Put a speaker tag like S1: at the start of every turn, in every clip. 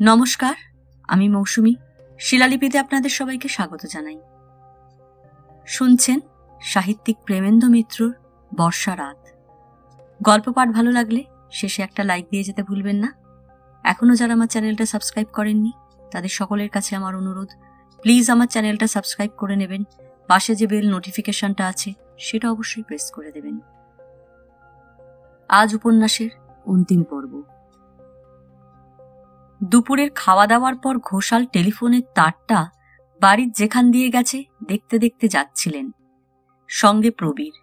S1: নমস্কার, আমি মৌসুমী। শিলালিপিতে আপনাদের সবাইকে স্বাগত জানাই। শুনছেন সাহিত্যিক প্রেমেন্দ্র মিত্রর বর্ষা রাত। গল্প পাঠ ভালো লাগলে শেষে একটা লাইক দিয়ে যেতে ভুলবেন না। এখনো যারা আমার চ্যানেলটা সাবস্ক্রাইব করেননি তাদের সকলের কাছে আমার অনুরোধ, প্লিজ আমার চ্যানেলটা সাবস্ক্রাইব করে নেবেন। পাশে যে বেল নোটিফিকেশনটা আছে সেটা অবশ্যই প্রেস করে দেবেন। আজ উপন্যাসের অন্তিম পর্ব। দুপুরের খাওয়া দাওয়ার পর ঘোষাল টেলিফোনের তারটা বাড়ির যেখান দিয়ে গেছে দেখতে দেখতে যাচ্ছিলেন, সঙ্গে প্রবীর।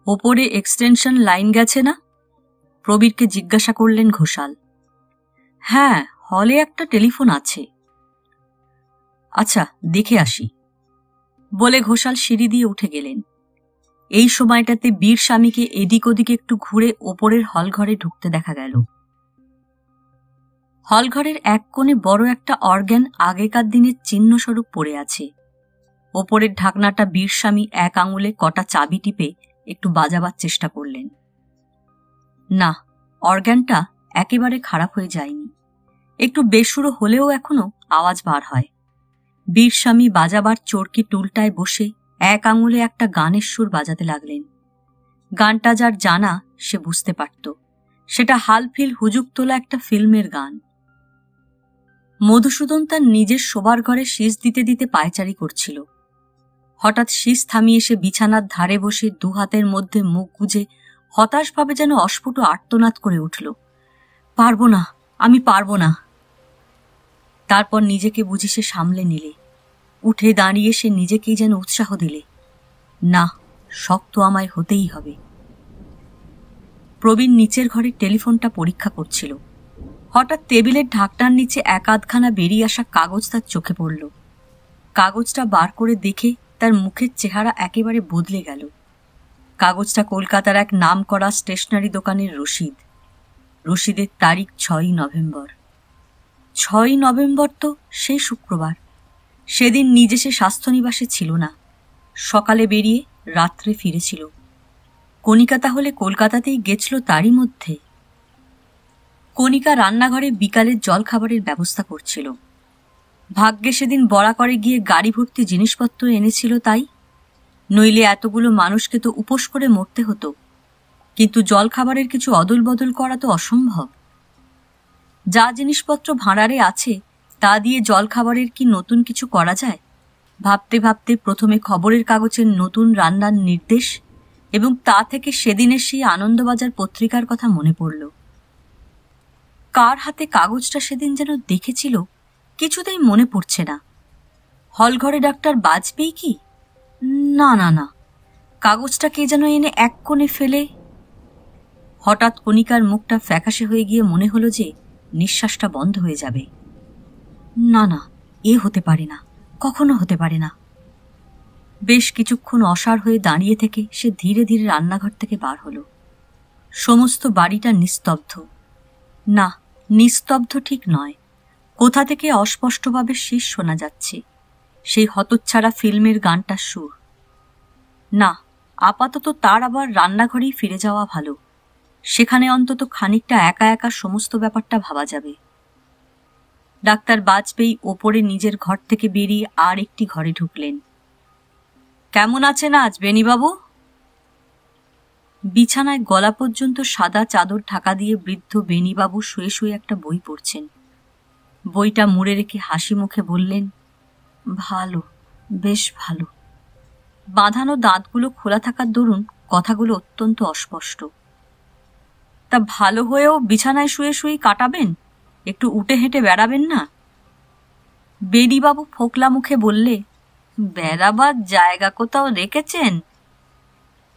S1: ওপরে এক্সটেনশন লাইন গেছে না? প্রবীরকে জিজ্ঞাসা করলেন ঘোষাল। হ্যাঁ, হলে একটা টেলিফোন আছে। আচ্ছা, দেখে আসি বলে ঘোষাল সিঁড়ি দিয়ে উঠে গেলেন। এই সময়টাতে বীর স্বামীকে এদিক ওদিক একটু ঘুরে ওপরের হলঘরে ঢুকতে দেখা গেল। হলঘরের এক কোণে বড় একটা অর্গ্যান আগেকার দিনের চিহ্নস্বরূপ পড়ে আছে। ওপরের ঢাকনাটা বীরস্বামী এক আঙুলে কটা চাবি টিপে একটু বাজাবার চেষ্টা করলেন। না, অর্গ্যানটা একেবারে খারাপ হয়ে যায়নি। একটু বেসুরো হলেও এখনো আওয়াজ বার হয়। বীরস্বামী বাজাবার চরকি টুলটায় বসে এক আঙুলে একটা গানের সুর বাজাতে লাগলেন। গানটা যার জানা সে বুঝতে পারত সেটা হালফিল হুজুক তোলা একটা ফিল্মের গান। মধুসূদন তার নিজের শোবার ঘরে শীষ দিতে দিতে পায়চারি করছিল। হঠাৎ শীষ থামিয়ে সে বিছানার ধারে বসে দু হাতের মধ্যে মুখ গুজে হতাশভাবে যেন অস্ফুট আর্তনাদ করে উঠল। পারবো না, আমি পারবো না। তারপর নিজেকে বুঝি সে সামলে নিলে। উঠে দাঁড়িয়ে সে নিজেকেই যেন উৎসাহ দিলে, না, শক্ত আমায় হতেই হবে। প্রবীণ নিচের ঘরে টেলিফোনটা পরীক্ষা করছিল। হঠাৎ টেবিলের ঢাকনার নিচে এক আধখানা বেরিয়ে আসা কাগজ তার চোখে পড়ল। কাগজটা বার করে দেখে তার মুখের চেহারা একেবারে বদলে গেল। কাগজটা কলকাতার এক নামকরা স্টেশনারি দোকানের রসিদ। রসিদের তারিখ 6ই নভেম্বর। 6ই নভেম্বর তো সেই শুক্রবার। সেদিন নিজে সে স্বাস্থ্যনিবাসে ছিল না। সকালে বেরিয়ে রাত্রে ফিরেছিল। কণিকা তাহলে কলকাতাতেই গেছিল তারই মধ্যে। কণিকা রান্নাঘরে বিকালের জলখাবারের ব্যবস্থা করছিল। ভাগ্যে সেদিন বড়া করে গিয়ে গাড়ি ভর্তি জিনিসপত্র এনেছিল, তাই নইলে এতগুলো মানুষকে তো উপোস করে মরতে হতো। কিন্তু জলখাবারের কিছু অদল বদল করা তো অসম্ভব। যা জিনিসপত্র ভাঁড়ারে আছে তা দিয়ে জলখাবারের কি নতুন কিছু করা যায়? ভাবতে ভাবতে প্রথমে খবরের কাগজের নতুন রান্নার নির্দেশ এবং তা থেকে সেদিনের সেই আনন্দবাজার পত্রিকার কথা মনে পড়ল। কার হাতে কাগজটা সেদিন যেন দেখেছিল কিছুতেই মনে পড়ছে না। হলঘরে ডাক্তার বাজপেয়ী কি? না না না, কাগজটা কে যেন এনে এক কোণে ফেলে। হঠাৎ কণিকার মুখটা ফ্যাকাশে হয়ে গিয়ে মনে হলো যে নিঃশ্বাসটা বন্ধ হয়ে যাবে। না না, এ হতে পারে না, কখনো হতে পারে না। বেশ কিছুক্ষণ অসাড় হয়ে দাঁড়িয়ে থেকে সে ধীরে ধীরে রান্নাঘর থেকে বার হলো। সমস্ত বাড়িটা নিস্তব্ধ। না, নিস্তব্ধ ঠিক নয়, কোথা থেকে অস্পষ্টভাবে শীষ শোনা যাচ্ছে, সেই হতচ্ছাড়া ফিল্মের গানটার সুর। না, আপাতত তার আবার রান্নাঘরেই ফিরে যাওয়া ভালো। সেখানে অন্তত খানিকটা একা একা সমস্ত ব্যাপারটা ভাবা যাবে। ডাক্তার বাজপেয়ী ওপরে নিজের ঘর থেকে বেরিয়ে আর একটি ঘরে ঢুকলেন। কেমন আছেন আজ বেণীবাবু? বিছানায় গলা পর্যন্ত সাদা চাদর ঢাকা দিয়ে বৃদ্ধ বেণীবাবু শুয়ে শুয়ে একটা বই পড়ছেন। বইটা মুড়ে রেখে হাসি মুখে বললেন, ভালো, বেশ ভালো। বাঁধানো দাঁতগুলো খোলা থাকার দরুন কথাগুলো অত্যন্ত অস্পষ্ট। তা ভালো হয়েও বিছানায় শুয়ে শুয়ে কাটাবেন? একটু উঠে হেঁটে বেড়াবেন না? বেণীবাবু ফোকলা মুখে বললে, বেড়াবার জায়গা কোথাও রেখেছেন?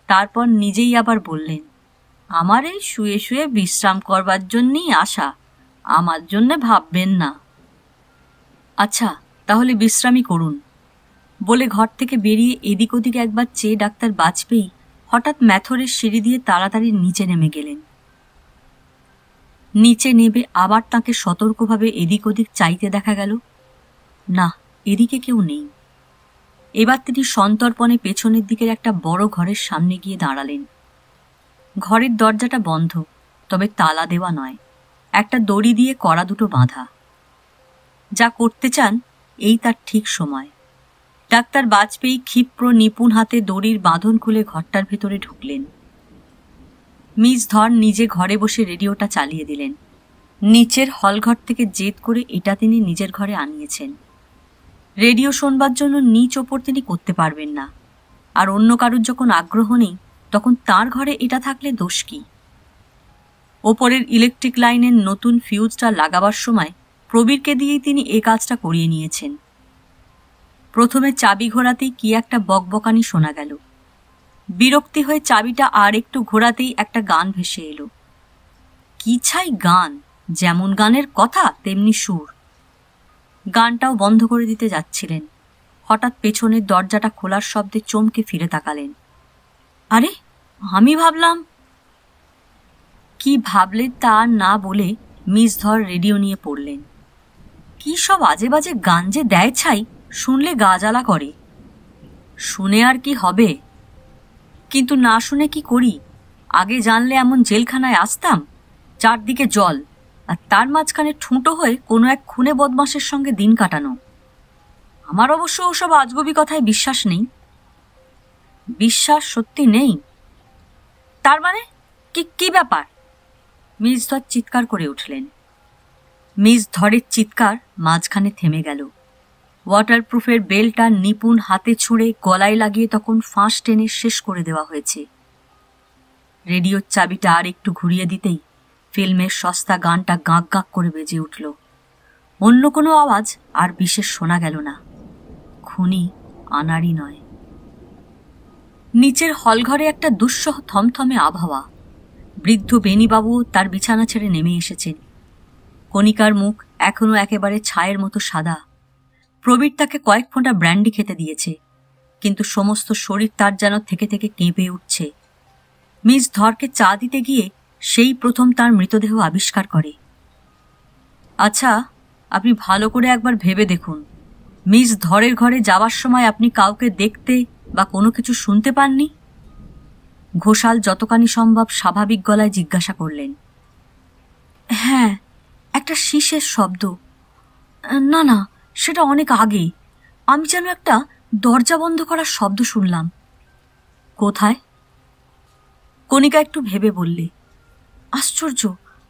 S1: তারপর নিজেই আবার বললেন, আমার এই শুয়ে শুয়ে বিশ্রাম করবার জন্যই আসা, আমার জন্যে ভাববেন না। আচ্ছা, তাহলে বিশ্রামই করুন বলে ঘর থেকে বেরিয়ে এদিক ওদিক একবার চেয়ে ডাক্তার বাজপেয়ী হঠাৎ ম্যাথরের সিঁড়ি দিয়ে তাড়াতাড়ি নিচে নেমে গেলেন। নিচে নেমে আবার তাকে সতর্কভাবে এদিক ওদিক চাইতে দেখা গেল। না, এদিকে কেউ নেই। এবার তিনি সন্তর্পণে পেছনের দিকের একটা বড় ঘরের সামনে গিয়ে দাঁড়ালেন। ঘরের দরজাটা বন্ধ, তবে তালা দেওয়া নয়, একটা দড়ি দিয়ে কড়া দুটো বাঁধা। যা করতে চান এই তার ঠিক সময়। ডাক্তার বাজপেয়ী ক্ষিপ্র নিপুণ হাতে দড়ির বাঁধন খুলে ঘরটার ভেতরে ঢুকলেন। মিস ধর নিজে ঘরে বসে রেডিওটা চালিয়ে দিলেন। নিচের হলঘর থেকে জেদ করে এটা তিনি নিজের ঘরে আনিয়েছেন। রেডিও শোনবার জন্য নিচ ওপর তিনি করতে পারবেন না, আর অন্য কারুর যখন আগ্রহ নেই তখন তার ঘরে এটা থাকলে দোষ কি? ওপরের ইলেকট্রিক লাইনের নতুন ফিউজটা লাগাবার সময় প্রবীরকে দিয়েই তিনি এ কাজটা করিয়ে নিয়েছেন। প্রথমে চাবি ঘোরাতেই কি একটা বকবকানি শোনা গেল। বিরক্তি হয়ে চাবিটা আর একটু ঘোরাতেই একটা গান ভেসে এলো। কি ছাই গান, যেমন গানের কথা তেমনি সুর। গানটাও বন্ধ করে দিতে যাচ্ছিলেন, হঠাৎ পেছনের দরজাটা খোলার শব্দে চমকে ফিরে তাকালেন। আরে, আমি ভাবলাম। কি ভাবলেন তা না বলে মিস ধর রেডিও নিয়ে পড়লেন। কি সব আজে বাজে গান যে দেয় ছাই, শুনলে গা জ্বালা করে। শুনে আর কি হবে, কিন্তু না শুনে কি করি? আগে জানলে এমন জেলখানায় আসতাম, চারদিকে জল, আর তার মাঝখানে ঠুঁটো হয়ে কোনো এক খুনে বদমাসের সঙ্গে দিন কাটানো। আমার অবশ্য ওসব আজগুবি কথায় বিশ্বাস নেই। বিশ্বাস সত্যি নেই? তার মানে কি ব্যাপার? মিস ধর চিৎকার করে উঠলেন। মিস ধরের চিৎকার মাঝখানে থেমে গেল। ওয়াটারপ্রুফের বেলটা নিপুণ হাতে ছুঁড়ে গলায় লাগিয়ে তখন ফাঁস টেনে শেষ করে দেওয়া হয়েছে। রেডিওর চাবিটা আর একটু ঘুরিয়ে দিতেই ফিল্মের সস্তা গানটা গাঁক গাঁক করে বেজে উঠল। অন্য কোনো আওয়াজ আর বিশেষ শোনা গেল না। খুনি আনাড়ি নয়। নিচের হলঘরে একটা দুঃসহ থমথমে আবহাওয়া। বৃদ্ধ বেণীবাবুও তার বিছানা ছেড়ে নেমে এসেছেন। কণিকার মুখ এখনো একেবারে ছায়ের মতো সাদা। প্রবীর তাকে কয়েক ফোঁটা ব্র্যান্ডি খেতে দিয়েছে, কিন্তু সমস্ত শরীর তার যেন থেকে থেকে কেঁপে উঠছে। মিস ধরকে চা দিতে গিয়ে সেই প্রথম তার মৃতদেহ আবিষ্কার করে। আচ্ছা, আপনি ভালো করে একবার ভেবে দেখুন, মিস ধরের ঘরে যাওয়ার সময় আপনি কাউকে দেখতে বা কোনো কিছু শুনতে পাননি? ঘোষাল যতখানি সম্ভব স্বাভাবিক গলায় জিজ্ঞাসা করলেন। হ্যাঁ, একটা শীষের শব্দ। না না, সেটা অনেক আগে। আমি যেন একটা দরজা বন্ধ করার শব্দ শুনলাম। কোথায়? কণিকা একটু ভেবে বললে। আশ্চর্য,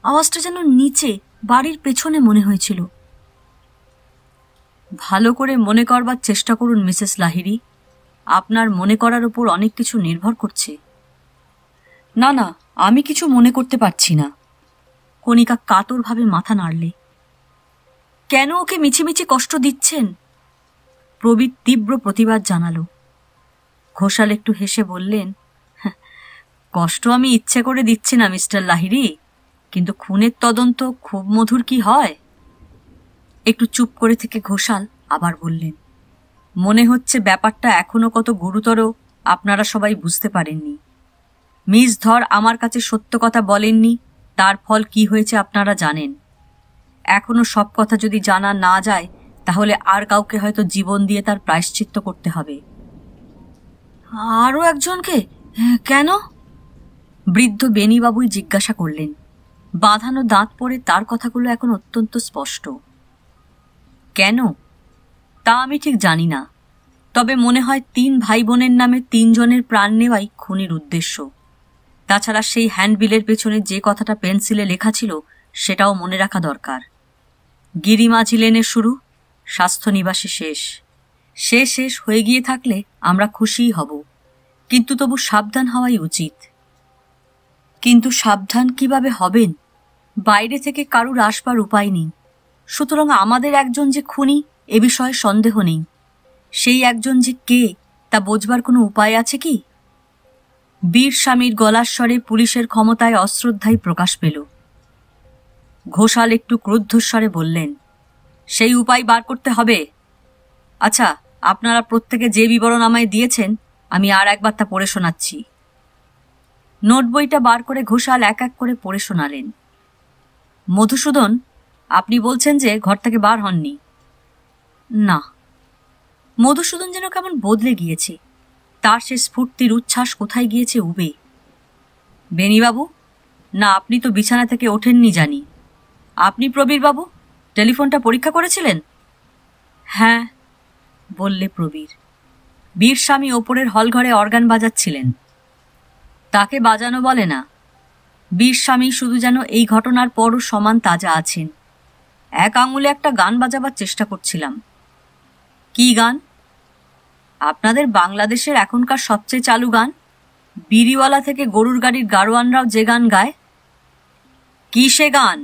S1: আওয়াজটা যেন নিচে বাড়ির পেছনে মনে হয়েছিল। ভালো করে মনে করবার চেষ্টা করুন মিসেস লাহিড়ী, আপনার মনে করার উপর অনেক কিছু নির্ভর করছে। না না, আমি কিছু মনে করতে পারছি না। কণিকা কাতরভাবে মাথা নাড়লে। কেন ওকে মিছিমিছি কষ্ট দিচ্ছেন? প্রবীর তীব্র প্রতিবাদ জানালো। ঘোষাল একটু হেসে বললেন, কষ্ট আমি ইচ্ছে করে দিচ্ছি না মিস্টার লাহিড়ী, কিন্তু খুনের তদন্ত খুব মধুর কি হয়? একটু চুপ করে থেকে ঘোষাল আবার বললেন, মনে হচ্ছে ব্যাপারটা এখনো কত গুরুতর আপনারা সবাই বুঝতে পারেননি। মিস ধর আমার কাছে সত্য কথা বলেননি, তার ফল কি হয়েছে আপনারা জানেন। এখনো সব কথা যদি জানা না যায় তাহলে আর কাউকে হয়তো জীবন দিয়ে তার প্রায়শ্চিত্ত করতে হবে। আরও একজনকে? কেন? বৃদ্ধ বেণীবাবুই জিজ্ঞাসা করলেন। বাঁধানো দাঁত পড়ে তার কথাগুলো এখন অত্যন্ত স্পষ্ট। কেন তা আমি ঠিক জানি না, তবে মনে হয় 3 ভাই বোনের নামে 3 জনের প্রাণ নেওয়াই খুনির উদ্দেশ্য। তাছাড়া সেই হ্যান্ডবিলের পেছনে যে কথাটা পেন্সিলে লেখা ছিল সেটাও মনে রাখা দরকার। গিরিমাঝি লেনে শুরু, স্বাস্থ্যনিবাসে শেষ। সে শেষ হয়ে গিয়ে থাকলে আমরা খুশিই হব, কিন্তু তবু সাবধান হওয়াই উচিত। কিন্তু সাবধান কিভাবে হবেন? বাইরে থেকে কারুর আসবার উপায় নেই। সুতরাং আমাদের একজন যে খুনি এ বিষয়ে সন্দেহ নেই। সেই একজন যে কে তা বোঝবার কোনো উপায় আছে কি? বীর স্বামীর গলার স্বরে পুলিশের ক্ষমতায় অশ্রদ্ধাই প্রকাশ পেল। ঘোষাল একটু ক্রুদ্ধস্বরে বললেন, সেই উপায় বার করতে হবে। আচ্ছা, আপনারা প্রত্যেকে যে বিবরণ আমায় দিয়েছেন আমি আর একবার তা পড়ে শোনাচ্ছি। নোট বইটা বার করে ঘোষাল এক এক করে পড়ে শোনালেন। মধুসূদন, আপনি বলছেন যে ঘর থেকে বার হননি? না। মধুসূদন যেন কেমন বদলে গিয়েছে, তার সে স্ফূর্তির উচ্ছ্বাস কোথায় গিয়েছে উবে। বেণীবাবু, না আপনি তো বিছানা থেকে ওঠেননি জানি। আপনি প্রবীরবাবু? টেলিফোনটা পরীক্ষা করেছিলেন? হ্যাঁ, বললে প্রবীর। বীরস্বামী ওপরের হলঘরে অর্গান বাজাচ্ছিলেন। তাকে বাজানো বলে না। বীরস্বামী শুধু যেন এই ঘটনার পরও সমান তাজা আছেন। এক আঙুলে একটা গান বাজাবার চেষ্টা করছিলাম। কি গান? আপনাদের বাংলাদেশের এখনকার সবচেয়ে চালু গান, বিড়িওয়ালা থেকে গরুর গাড়ির গাড়োয়ানরাও যে গান গায়। কি সে গান?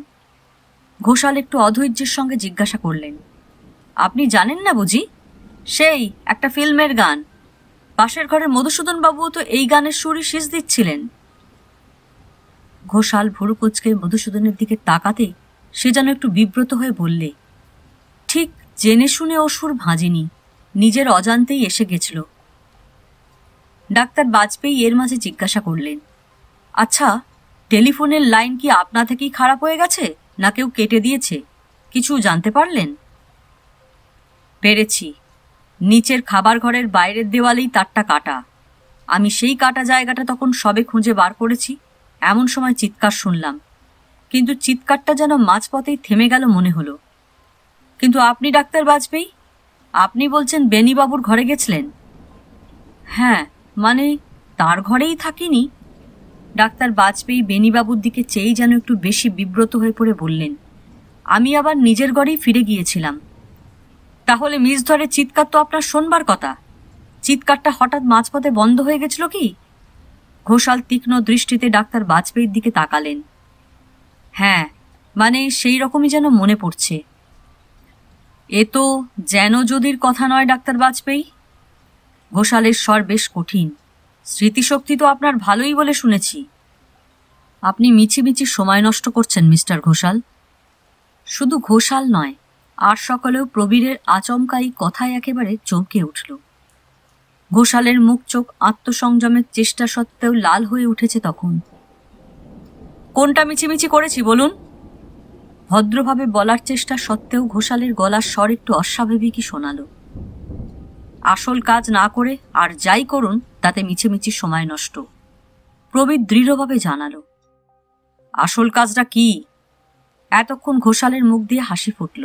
S1: ঘোষাল একটু অধৈর্যের সঙ্গে জিজ্ঞাসা করলেন। আপনি জানেন না বুঝি? সেই একটা ফিল্মের গান। পাশের ঘরের মধুসূদন বাবুও তো এই গানের সুরই শীষ দিচ্ছিলেন। ঘোষাল ভুরু কুঁচকে মধুসূদনের দিকে তাকাতে সে যেন একটু বিব্রত হয়ে বললে, ঠিক জেনে শুনে ও সুর ভাঁজেনি, নিজের অজান্তেই এসে গেছিল। ডাক্তার বাজপেয়ী এর মাঝে জিজ্ঞাসা করলেন, আচ্ছা, টেলিফোনের লাইন কি আপনা থেকেই খারাপ হয়ে গেছে না কেউ কেটে দিয়েছে? কিছু জানতে পারলেন? পেরেছি। নিচের খাবার ঘরের বাইরের দেওয়ালেই তারটা কাটা। আমি সেই কাটা জায়গাটা তখন সবে খুঁজে বার করেছি। এমন সময় চিৎকার শুনলাম, কিন্তু চিৎকারটা যেন মাঝপথেই থেমে গেল মনে হলো। কিন্তু আপনি ডাক্তার বাজপেয়ী, আপনি বলছেন বেনিবাবুর ঘরে গেছিলেন? হ্যাঁ, মানে তার ঘরেই থাকিনি। ডাক্তার বাজপেয়ী বেনিবাবুর দিকে চেয়েই যেন একটু বেশি বিব্রত হয়ে পড়ে বললেন, আমি আবার নিজের ঘরেই ফিরে গিয়েছিলাম। তাহলে মিস ধরে চিৎকার তো আপনার শোনবার কথা। চিৎকারটা হঠাৎ মাঝপথে বন্ধ হয়ে গেছিল কি? ঘোষাল তীক্ষ্ণ দৃষ্টিতে ডাক্তার বাজপেয়ীর দিকে তাকালেন। হ্যাঁ, মানে সেই রকমই যেন মনে পড়ছে। এ তো যেন যদির কথা নয় ডাক্তার বাজপেয়ী। ঘোষালের স্বর বেশ কঠিন। স্মৃতিশক্তি তো আপনার ভালোই বলে শুনেছি। আপনি মিছিমিছি সময় নষ্ট করছেন মিস্টার ঘোষাল। শুধু ঘোষাল নয়, আর সকলেও প্রবীরের আচমকাই কথায় একেবারে চমকে উঠল। ঘোষালের মুখ চোখ আত্মসংযমের চেষ্টা সত্ত্বেও লাল হয়ে উঠেছে তখন। কোনটা মিছিমিছি করেছি বলুন? ভদ্রভাবে বলার চেষ্টা সত্ত্বেও ঘোষালের গলার স্বর একটু অস্বাভাবিকই শোনালো। আসল কাজ না করে আর যাই করুন তাতে মিছিমিছি সময় নষ্ট, প্রবীর দৃঢ়ভাবে জানালো। আসল কাজটা কি? এতক্ষণ ঘোষালের মুখ দিয়ে হাসি ফুটল।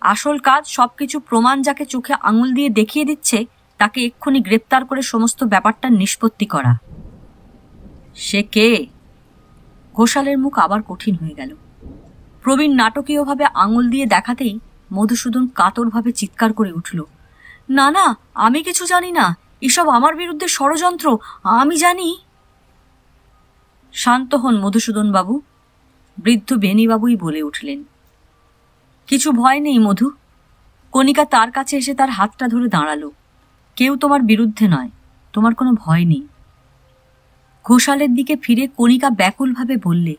S1: আসল কাজ সবকিছু প্রমাণ যাকে চোখে আঙুল দিয়ে দেখিয়ে দিচ্ছে তাকে এক্ষুনি গ্রেপ্তার করে সমস্ত ব্যাপারটার নিষ্পত্তি করা। সে কে? ঘোষালের মুখ আবার কঠিন হয়ে গেল। প্রবীণ নাটকীয়ভাবে আঙুল দিয়ে দেখাতেই মধুসূদন কাতরভাবে চিৎকার করে উঠল, না না, আমি কিছু জানি না, এসব আমার বিরুদ্ধে ষড়যন্ত্র, আমি জানি। শান্ত হন মধুসূদন বাবু, বৃদ্ধ বেনিবাবুই বলে উঠলেন। কিছু ভয় নেই মধু। কণিকা তার কাছে এসে তার হাতটা ধরে দাঁড়ালো। কেউ তোমার বিরুদ্ধে নয়, তোমার কোনো ভয় নেই। ঘোষালের দিকে ফিরে কণিকা ব্যাকুলভাবে বললে,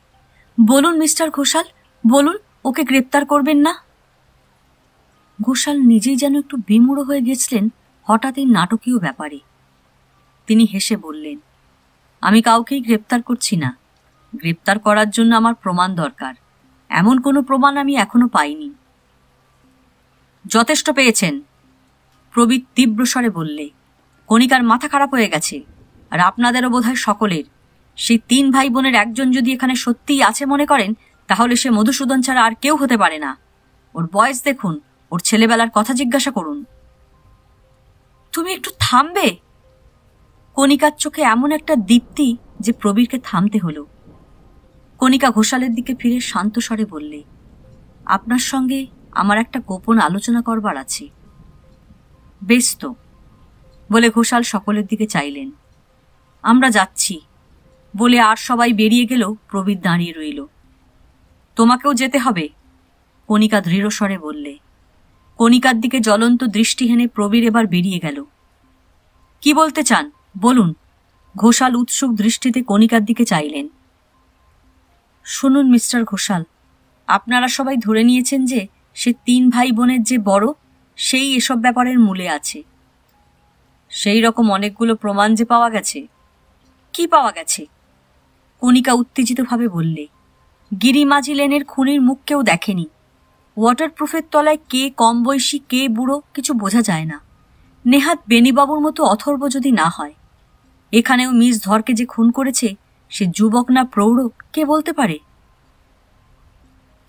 S1: বলুন মিস্টার ঘোষাল, বলুন, ওকে গ্রেপ্তার করবেন না? ঘোষাল নিজেই যেন একটু বিমূঢ় হয়ে গেছিলেন হঠাৎ এই নাটকীয় ব্যাপারে। তিনি হেসে বললেন, আমি কাউকেই গ্রেপ্তার করছি না। গ্রেপ্তার করার জন্য আমার প্রমাণ দরকার। এমন কোনো প্রমাণ আমি এখনো পাইনি। যথেষ্ট পেয়েছেন, প্রবীর তীব্র স্বরে বললে। কণিকার মাথা খারাপ হয়ে গেছে, আর আপনাদেরও বোধহয় সকলের। সেই 3 ভাই বোনের একজন যদি এখানে সত্যিই আছে মনে করেন, তাহলে সে মধুসূদন ছাড়া আর কেউ হতে পারে না। ওর বয়স দেখুন, ওর ছেলেবেলার কথা জিজ্ঞাসা করুন। তুমি একটু থামবে? কণিকার চোখে এমন একটা দীপ্তি যে প্রবীরকে থামতে হলো। কণিকা ঘোষালের দিকে ফিরে শান্ত স্বরে বললে, আপনার সঙ্গে আমার একটা গোপন আলোচনা করবার আছে। বেশ তো, বলে ঘোষাল সকলের দিকে চাইলেন। আমরা যাচ্ছি বলে আর সবাই বেরিয়ে গেল। প্রবীর দাঁড়িয়ে রইল। তোমাকেও যেতে হবে, কণিকা দৃঢ় স্বরে বললে। কণিকার দিকে জ্বলন্ত দৃষ্টি হেনে প্রবীর এবার বেরিয়ে গেল। কি বলতে চান বলুন? ঘোষাল উৎসুক দৃষ্টিতে কণিকার দিকে চাইলেন। শুনুন মিস্টার ঘোষাল, আপনারা সবাই ধরে নিয়েছেন যে সে 3 ভাই বোনের যে বড়, সেই এসব ব্যাপারের মূলে আছে। সেই রকম অনেকগুলো প্রমাণ যে পাওয়া গেছে। কি পাওয়া গেছে? কণিকা উত্তেজিতভাবে বললে। গিরিমাঝি লেনের খুনির মুখ কেউ দেখেনি। ওয়াটারপ্রুফের তলায় কে কম বয়সী কে বুড়ো কিছু বোঝা যায় না। নেহাত বেনিবাবুর মতো অথর্ব যদি না হয়। এখানেও মিস ধরকে যে খুন করেছে সে যুবক না প্রৌঢ় কে বলতে পারে?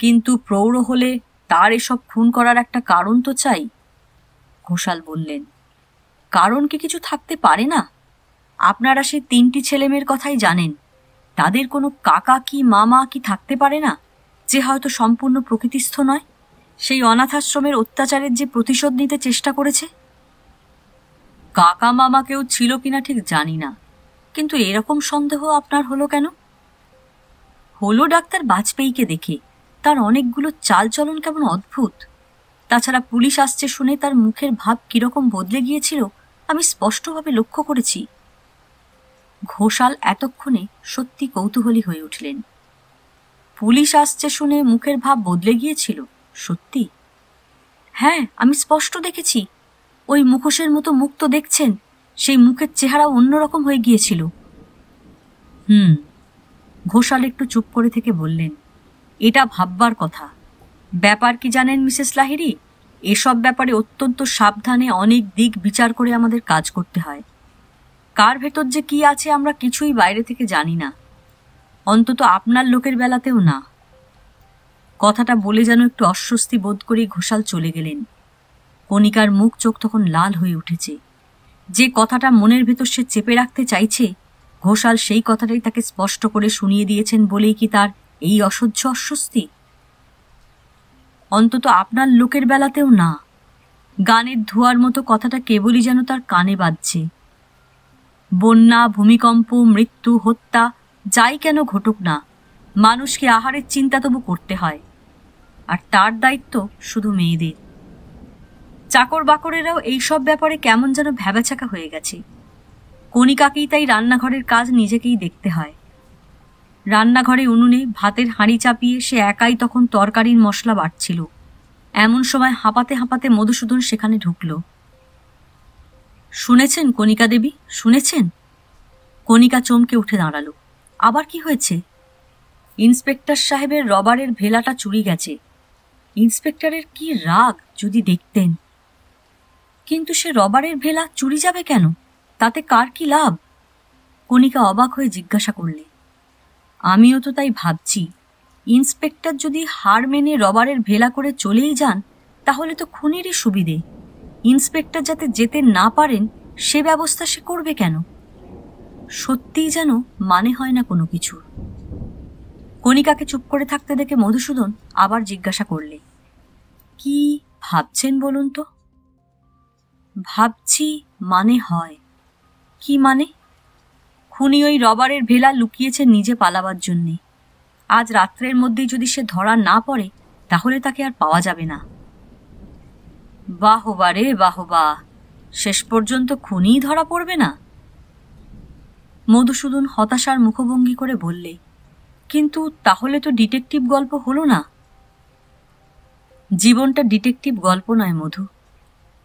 S1: কিন্তু প্রৌঢ় হলে তার এসব খুন করার একটা কারণ তো চাই। ঘোষাল বললেন, কারণ কি কিছু থাকতে পারে না? আপনারা সেই 3টি ছেলেমেয়ের কথাই জানেন। তাদের কোনো কাকা কি মামা কি থাকতে পারে না, যে হয়তো সম্পূর্ণ প্রকৃতিস্থ নয়, সেই অনাথাশ্রমের অত্যাচারের যে প্রতিশোধ নিতে চেষ্টা করেছে? কাকা মামা কেউ ছিল কিনা ঠিক জানি না, কিন্তু এরকম সন্দেহ আপনার হলো কেন? হলো ডাক্তার বাজপেয়ীকে দেখে। তার অনেকগুলো চালচলন কেমন অদ্ভুত। তাছাড়া পুলিশ আসছে শুনে তার মুখের ভাব কিরকম বদলে গিয়েছিল আমি স্পষ্টভাবে লক্ষ্য করেছি। ঘোষাল এতক্ষণে সত্যি কৌতূহলী হয়ে উঠলেন। পুলিশ আসছে শুনে মুখের ভাব বদলে গিয়েছিল? সত্যি? হ্যাঁ, আমি স্পষ্ট দেখেছি। ওই মুখোশের মতো মুখ তো দেখছেন, সেই মুখের চেহারা অন্যরকম হয়ে গিয়েছিল। ঘোষাল একটু চুপ করে থেকে বললেন, এটা ভাববার কথা। ব্যাপার কি জানেন মিসেস লাহিড়ী, এসব ব্যাপারে অত্যন্ত সাবধানে অনেক দিক বিচার করে আমাদের কাজ করতে হয়। কার ভেতর যে কি আছে আমরা কিছুই বাইরে থেকে জানি না, অন্তত আপনার লোকের বেলাতেও না। কথাটা বলে যেন একটু অস্বস্তি বোধ করে ঘোষাল চলে গেলেন। কণিকার মুখ চোখ তখন লাল হয়ে উঠেছে। যে কথাটা মনের ভেতর সে চেপে রাখতে চাইছে, ঘোষাল সেই কথাটাই তাকে স্পষ্ট করে শুনিয়ে দিয়েছেন বলেই কি তার এই অসহ্য অস্বস্তি? অন্তত আপনার লোকের বেলাতেও না। গানের ধোঁয়ার মতো কথাটা কেবলই যেন তার কানে বাজছে। বন্যা, ভূমিকম্প, মৃত্যু, হত্যা যাই কেন ঘটুক না, মানুষকে আহারের চিন্তা তবু করতে হয়, আর তার দায়িত্ব শুধু মেয়েদের। চাকর বাকরেরাও এইসব ব্যাপারে কেমন যেন ভ্যাবাচাকা হয়ে গেছে। কণিকাকেই তাই রান্নাঘরের কাজ নিজেকেই দেখতে হয়। রান্নাঘরে উনুনে ভাতের হাঁড়ি চাপিয়ে সে একাই তখন তরকারির মশলা বাটছিল। এমন সময় হাঁপাতে হাঁপাতে মধুসূদন সেখানে ঢুকল। শুনেছেন কণিকা দেবী, শুনেছেন? কণিকা চমকে উঠে দাঁড়ালো। আবার কি হয়েছে? ইন্সপেক্টর সাহেবের রবারের ভেলাটা চুরি গেছে। ইন্সপেক্টরের কি রাগ যদি দেখতেন। কিন্তু সে রবারের ভেলা চুরি যাবে কেন? তাতে কার কি লাভ? কণিকা অবাক হয়ে জিজ্ঞাসা করলে। আমিও তো তাই ভাবছি। ইন্সপেক্টর যদি হার মেনে রবারের ভেলা করে চলেই যান, তাহলে তো খুনেরই সুবিধে। ইন্সপেক্টর যাতে যেতে না পারেন সে ব্যবস্থা সে করবে কেন? সত্যিই যেন মানে হয় না কোনো কিছুর। কণিকাকে চুপ করে থাকতে দেখে মধুসূদন আবার জিজ্ঞাসা করলে, কি ভাবছেন বলুন তো? ভাবছি মানে হয়। কি মানে? খুনি ওই রবারের ভেলা লুকিয়েছে নিজে পালাবার জন্যে। আজ রাত্রের মধ্যেই যদি সে ধরা না পড়ে, তাহলে তাকে আর পাওয়া যাবে না। বাহবা রে বাহবা, শেষ পর্যন্ত খুনিই ধরা পড়বে না? মধুসূদন হতাশার মুখভঙ্গি করে বললে, কিন্তু তাহলে তো ডিটেকটিভ গল্প হলো না। জীবনটা ডিটেকটিভ গল্প নয় মধু,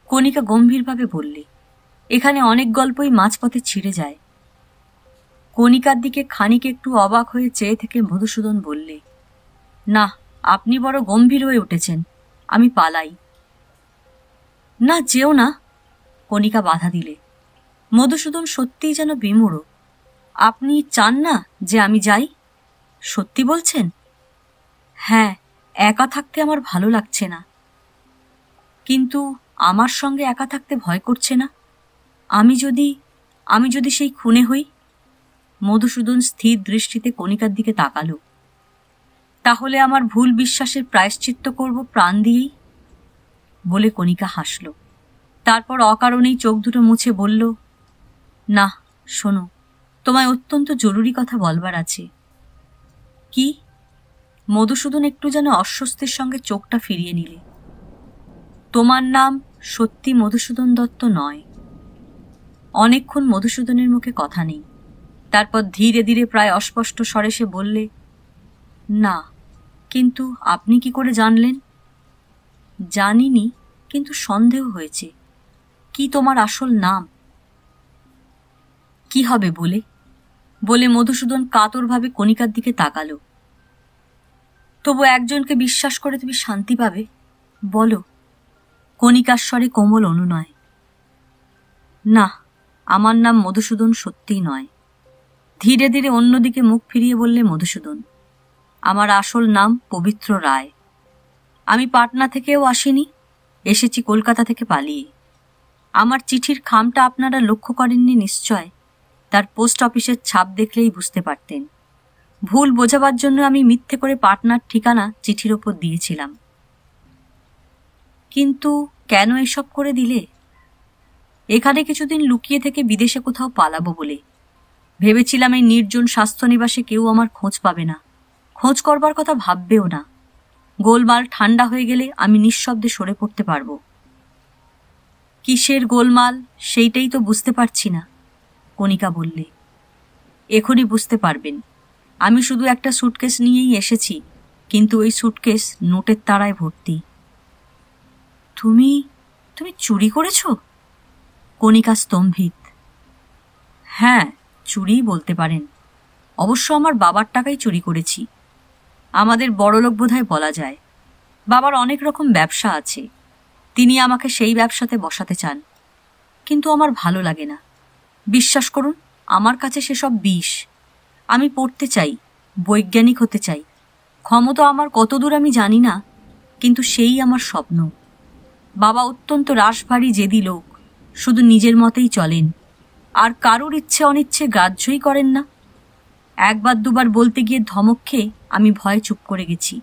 S1: কণিকা গম্ভীরভাবে বললে। এখানে অনেক গল্পই মাঝপথে ছিঁড়ে যায়। কণিকার দিকে খানিক একটু অবাক হয়ে চেয়ে থেকে মধুসূদন বললে, না, আপনি বড় গম্ভীর হয়ে উঠেছেন, আমি পালাই। না, যেও না, কণিকা বাধা দিলে। মধুসূদন সত্যিই যেন বিমূঢ়। আপনি চান না যে আমি যাই? সত্যি বলছেন? হ্যাঁ, একা থাকতে আমার ভালো লাগছে না। কিন্তু আমার সঙ্গে একা থাকতে ভয় করছে না? আমি যদি সেই খুনে হই? মধুসূদন স্থির দৃষ্টিতে কণিকার দিকে তাকালো। তাহলে আমার ভুল বিশ্বাসের প্রায়শ্চিত্ত করব প্রাণ দিয়েই, বলে কণিকা হাসল। তারপর অকারণেই চোখ দুটো মুছে বলল, না, শোনো, তোমায় অত্যন্ত জরুরি কথা বলবার আছে। কি? মধুসূদন একটু যেন অস্বস্তির সঙ্গে চোখটা ফিরিয়ে নিলে। তোমার নাম সত্যি মধুসূদন দত্ত নয়। অনেকক্ষণ মধুসূদনের মুখে কথা নেই। তারপর ধীরে ধীরে প্রায় অস্পষ্ট স্বরে সে বললে, না, কিন্তু আপনি কি করে জানলেন? জানিনি, কিন্তু সন্দেহ হয়েছে। কি তোমার আসল নাম? কি হবে বলে? বলে মধুসূদন কাতরভাবে কণিকার দিকে তাকালো। তবু একজনকে বিশ্বাস করে তুমি শান্তি পাবে, বলো। কণিকার স্বরে কোমল অনুনয়। না, আমার নাম মধুসূদন সত্যিই নয়। ধীরে ধীরে অন্যদিকে মুখ ফিরিয়ে বললে মধুসূদন, আমার আসল নাম পবিত্র রায়। আমি পাটনা থেকেও আসিনি, এসেছি কলকাতা থেকে পালিয়ে। আমার চিঠির খামটা আপনারা লক্ষ্য করেননি নিশ্চয়, তার পোস্ট অফিসের ছাপ দেখলেই বুঝতে পারতেন। ভুল বোঝাবার জন্য আমি মিথ্যে করে পাটনার ঠিকানা চিঠির ওপর দিয়েছিলাম। কিন্তু কেন এসব করে দিলে? এখানে কিছুদিন লুকিয়ে থেকে বিদেশে কোথাও পালাবো বলে। ভেবেছিলাম এই নির্জন স্বাস্থ্যনিবাসে কেউ আমার খোঁজ পাবে না, খোঁজ করবার কথা ভাববেও না। গোলমাল ঠান্ডা হয়ে গেলে আমি নিঃশব্দে সরে পড়তে পারবো। কিসের গোলমাল সেইটাই তো বুঝতে পারছি না, কণিকা বললে। এখনই বুঝতে পারবেন। আমি শুধু একটা সুটকেস নিয়েই এসেছি, কিন্তু ওই সুটকেস নোটের তাড়ায় ভর্তি। তুমি তুমি চুরি করেছ? কণিকা স্তম্ভিত। হ্যাঁ, চুরিই বলতে পারেন। অবশ্য আমার বাবার টাকাই চুরি করেছি। আমাদের বড়লোক বোধহয় বলা যায়। বাবার অনেক রকম ব্যবসা আছে, তিনি আমাকে সেই ব্যবসাতে বসাতে চান, কিন্তু আমার ভালো লাগে না। বিশ্বাস করুন, আমার কাছে সেসব বিষ। আমি পড়তে চাই, বৈজ্ঞানিক হতে চাই। ক্ষমতা আমার কতদূর আমি জানি না, কিন্তু সেই আমার স্বপ্ন। বাবা অত্যন্ত রাশভারী জেদি লোক, শুধু নিজের মতেই চলেন, আর কারোর ইচ্ছে অনিচ্ছে গ্রাহ্যই করেন না। একবার দুবার বলতে গিয়ে ধমক খেয়ে আমি ভয়ে চুপ করে গেছি,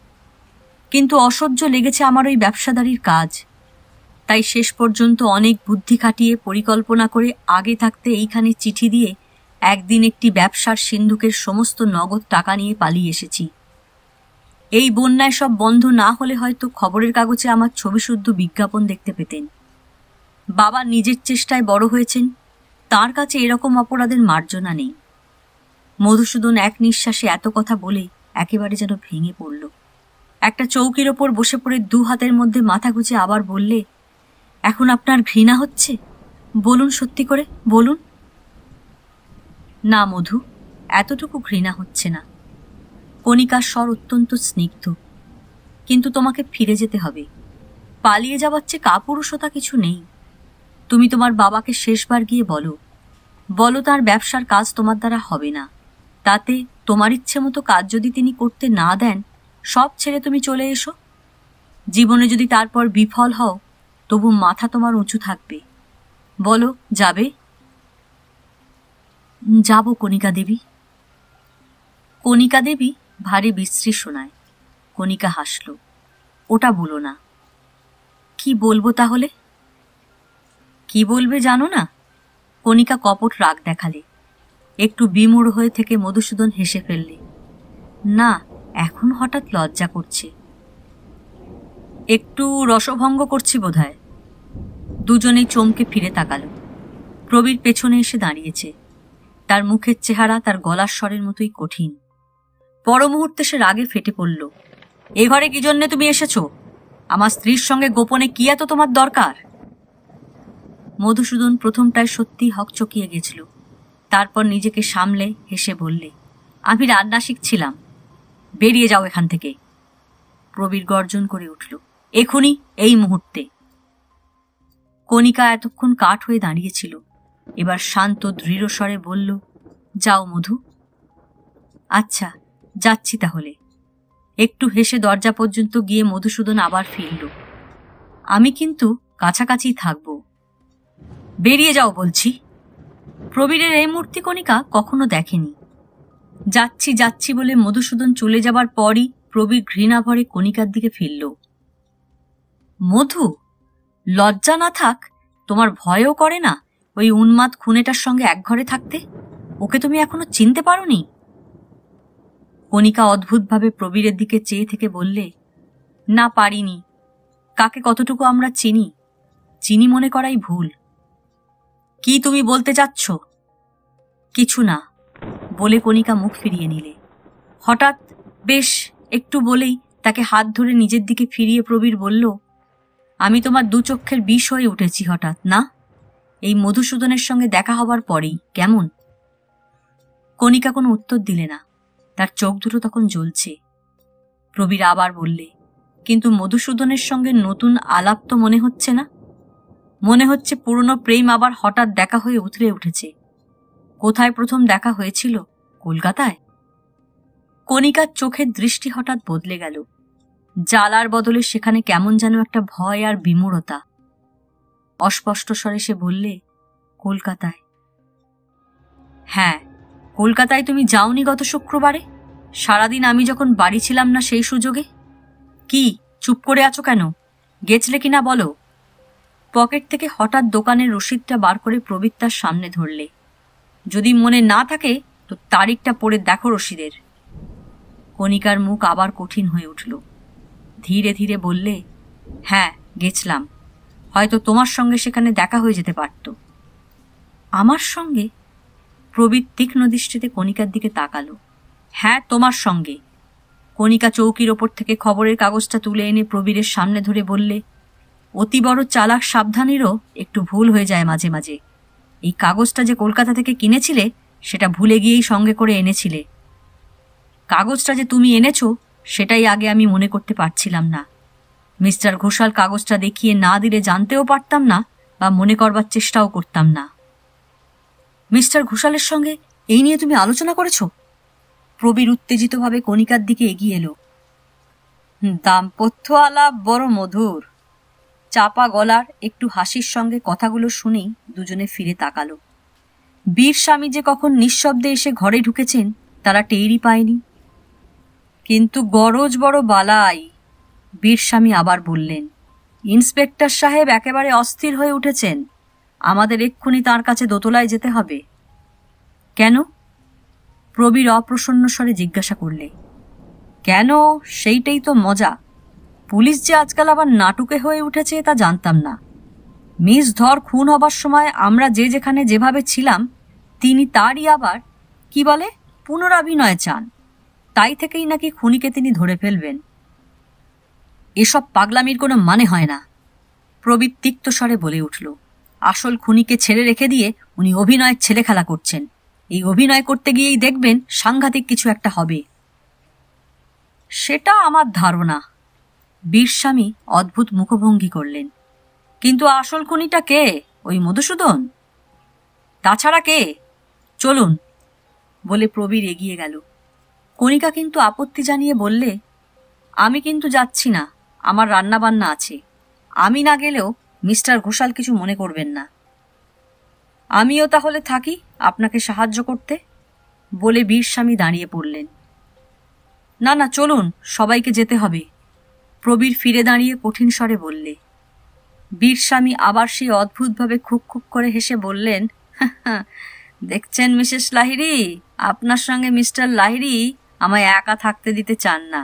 S1: কিন্তু অসহ্য লেগেছে আমার ওই ব্যবসাদারির কাজ। তাই শেষ পর্যন্ত অনেক বুদ্ধি খাটিয়ে পরিকল্পনা করে আগে থাকতে এইখানে চিঠি দিয়ে একদিন একটি ব্যবসার সিন্ধুকের সমস্ত নগদ টাকা নিয়ে পালিয়ে এসেছি। এই বন্যায় সব বন্ধ না হলে হয়তো খবরের কাগজে আমার ছবি শুদ্ধ বিজ্ঞাপন দেখতে পেতেন। বাবা নিজের চেষ্টায় বড় হয়েছেন, তার কাছে এরকম অপরাধের মার্জনা নেই। মধুসূদন এক নিঃশ্বাসে এত কথা বলে একেবারে যেন ভেঙে পড়ল। একটা চৌকির ওপর বসে পড়ে দু হাতের মধ্যে মাথা গুজে আবার বললে, এখন আপনার ঘৃণা হচ্ছে? বলুন, সত্যি করে বলুন। না মধু, এতটুকু ঘৃণা হচ্ছে না। কণিকার স্বর অত্যন্ত স্নিগ্ধ। কিন্তু তোমাকে ফিরে যেতে হবে। পালিয়ে যাওয়ার চেয়ে কাপুরুষতা কিছু নেই। তুমি তোমার বাবাকে শেষবার গিয়ে বলো, তার ব্যবসার কাজ তোমার দ্বারা হবে না। তাতে তোমার ইচ্ছে মতো কাজ যদি তিনি করতে না দেন, সব ছেড়ে তুমি চলে এসো। জীবনে যদি তারপর বিফল হও, তবু মাথা তোমার উঁচু থাকবে। বলো, যাবে? যাব কণিকা দেবী। কণিকা দেবী ভারী বিশ্রী শোনায়। কণিকা হাসল। ওটা বলো না। কি বলবো তাহলে? কি বলবে জানো না? কণিকা কপট রাগ দেখালে। একটু বিমূঢ় হয়ে থেকে মধুসূদন হেসে ফেললে। না, এখন হঠাৎ লজ্জা করছে। একটু রসভঙ্গ করছি বোধহয়। দুজনেই চমকে ফিরে তাকালো। প্রবীর পেছনে এসে দাঁড়িয়েছে। তার মুখের চেহারা তার গলার স্বরের মতোই কঠিন। পর মুহূর্তে সে রাগে ফেটে পড়ল। এ ঘরে কি জন্যে তুমি এসেছ? আমার স্ত্রীর সঙ্গে গোপনে কি এত তোমার দরকার? মধুসূদন প্রথমটায় সত্যি হকচকিয়ে গেছিল। তারপর নিজেকে সামলে হেসে বললে, আমি রান্না শিখছিলাম। বেরিয়ে যাও এখান থেকে। প্রবীর গর্জন করে উঠল, এখনই, এই মুহূর্তে। কণিকা এতক্ষণ কাঠ হয়ে দাঁড়িয়েছিল। এবার শান্ত দৃঢ় স্বরে বলল, যাও মধু। আচ্ছা, যাচ্ছি তাহলে। একটু হেসে দরজা পর্যন্ত গিয়ে মধুসূদন আবার ফিরল। আমি কিন্তু কাছাকাছি থাকব। বেরিয়ে যাও বলছি। প্রবীরের এই মূর্তি কণিকা কখনো দেখেনি। যাচ্ছি যাচ্ছি বলে মধুসূদন চলে যাবার পরই প্রবীর ঘৃণা ভরে কণিকার দিকে ফিরল। মধু, লজ্জা না থাক, তোমার ভয়ও করে না ওই উন্মাদ খুনেটার সঙ্গে এক ঘরে থাকতে? ওকে তুমি এখনো চিনতে পারোনি? কণিকা অদ্ভুতভাবে প্রবীরের দিকে চেয়ে থেকে বললে, না, পারিনি। কাকে কতটুকু আমরা চিনি, চিনি মনে করাই ভুল। কি তুমি বলতে চাচ্ছ? কিছু না, বলে কণিকা মুখ ফিরিয়ে নিলে। হঠাৎ বেশ একটু বলেই তাকে হাত ধরে নিজের দিকে ফিরিয়ে প্রবীর বলল, আমি তোমার দু চক্ষের বিষ হয়ে উঠেছি হঠাৎ, না? এই মধুসূদনের সঙ্গে দেখা হবার পরেই কেমন? কণিকা কোনো উত্তর দিলে না। তার চোখ দুটো তখন জ্বলছে। প্রবীর আবার বললে, কিন্তু মধুসূদনের সঙ্গে নতুন আলাপ তো মনে হচ্ছে না। মনে হচ্ছে পুরনো প্রেম আবার হঠাৎ দেখা হয়ে উথলে উঠেছে। কোথায় প্রথম দেখা হয়েছিল? কলকাতায়? কণিকার চোখের দৃষ্টি হঠাৎ বদলে গেল। জ্বালার বদলে সেখানে কেমন যেন একটা ভয় আর বিমূঢ়তা। অস্পষ্ট স্বরে সে বললে, কলকাতায়। হ্যাঁ, কলকাতায় তুমি যাওনি গত শুক্রবারে? সারাদিন আমি যখন বাড়ি ছিলাম না সেই সুযোগে? কি চুপ করে আছো কেন? গেছলে কিনা বলো। পকেট থেকে হঠাৎ দোকানের রসিদটা বার করে প্রবীর তার সামনে ধরলে। যদি মনে না থাকে তো তারিখটা পড়ে দেখো রসিদের। কণিকার মুখ আবার কঠিন হয়ে উঠল। ধীরে ধীরে বললে, হ্যাঁ গেছলাম। হয়তো তোমার সঙ্গে সেখানে দেখা হয়ে যেতে পারত। আমার সঙ্গে? প্রবীর তীক্ষ্ণ দৃষ্টিতে কণিকার দিকে তাকালো। হ্যাঁ, তোমার সঙ্গে। কণিকা চৌকির ওপর থেকে খবরের কাগজটা তুলে এনে প্রবীরের সামনে ধরে বললে, অতি বড় চালাক সাবধানেরও একটু ভুল হয়ে যায় মাঝে মাঝে। এই কাগজটা যে কলকাতা থেকে কিনেছিলে সেটা ভুলে গিয়েই সঙ্গে করে এনেছিলে। কাগজটা যে তুমি এনেছো সেটাই আগে আমি মনে করতে পারছিলাম না। মিস্টার ঘোষাল কাগজটা দেখিয়ে না দিলে জানতেও পারতাম না বা মনে করবার চেষ্টাও করতাম না। মিস্টার ঘোষালের সঙ্গে এই নিয়ে তুমি আলোচনা করেছো? প্রবীর উত্তেজিতভাবে কণিকার দিকে এগিয়ে এলো। দাম্পত্য আলাপ বড় মধুর। চাপা গলার একটু হাসির সঙ্গে কথাগুলো শুনেই দুজনে ফিরে তাকালো। বীর স্বামী যে কখন নিঃশব্দে এসে ঘরে ঢুকেছেন তারা টেরই পায়নি। কিন্তু গরজ বড় বালাই। বীর স্বামী আবার বললেন, ইন্সপেক্টর সাহেব একেবারে অস্থির হয়ে উঠেছেন। আমাদের এক্ষুনি তার কাছে দোতলায় যেতে হবে। কেন? প্রবীর অপ্রসন্ন স্বরে জিজ্ঞাসা করলে। কেন? সেইটাই তো মজা। পুলিশ যে আজকাল আবার নাটুকে হয়ে উঠেছে তা জানতাম না। মিস ধর খুন হবার সময় আমরা যে যেখানে যেভাবে ছিলাম তিনি তারই আবার কি বলে পুনরাভিনয় চান। তাই থেকেই নাকি খুনিকে তিনি ধরে ফেলবেন। এসব পাগলামির কোনো মানে হয় না। প্রবীর তিক্ত স্বরে বলে উঠল। আসল খুনিকে ছেড়ে রেখে দিয়ে উনি অভিনয়ের ছেলে খেলা করছেন। এই অভিনয় করতে গিয়েই দেখবেন সাংঘাতিক কিছু একটা হবে। সেটা আমার ধারণা। বীরস্বামী অদ্ভুত মুখভঙ্গি করলেন। কিন্তু আসল খুনিটা কে? ওই মধুসূদন? তাছাড়া কে? চলুন, বলে প্রবীর এগিয়ে গেল। কণিকা কিন্তু আপত্তি জানিয়ে বললে, আমি কিন্তু যাচ্ছি না, আমার রান্না বান্না আছে। আমি না গেলেও মিস্টার ঘোষাল কিছু মনে করবেন না। আমিও তাহলে থাকি আপনাকে সাহায্য করতে, বলে বীরস্বামী দাঁড়িয়ে পড়লেন। না না, চলুন, সবাইকে যেতে হবে, প্রবীর ফিরে দাঁড়িয়ে কঠিন স্বরে বললে। বীরস্বামী আবার সেই অদ্ভুতভাবে খুক খুক করে হেসে বললেন, দেখছেন মিসেস লাহিড়ী, আপনার সঙ্গে মিস্টার লাহিড়ী আমায় একা থাকতে দিতে চান না।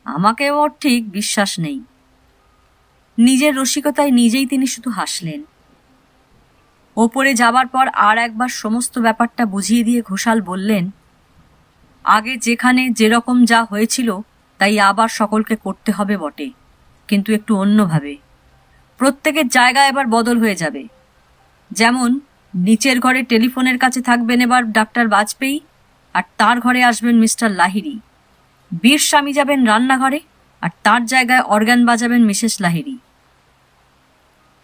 S1: আমাকে ওর ঠিক বিশ্বাস নেই। নিজের রসিকতায় নিজেই তিনি শুধু হাসলেন। ওপরে যাবার পর আর একবার সমস্ত ব্যাপারটা বুঝিয়ে দিয়ে ঘোষাল বললেন, আগে যেখানে যেরকম যা হয়েছিল তাই আবার সকলকে করতে হবে বটে, কিন্তু একটু অন্যভাবে। প্রত্যেকের জায়গা এবার বদল হয়ে যাবে। যেমন নিচের ঘরে টেলিফোনের কাছে থাকবেন এবার ডাক্তার বাজপেয়ী, আর তার ঘরে আসবেন মিস্টার লাহিড়ী। বীরস্বামী যাবেন রান্নাঘরে, আর তার জায়গায় অর্গান বাজাবেন মিসেস লাহিড়ী।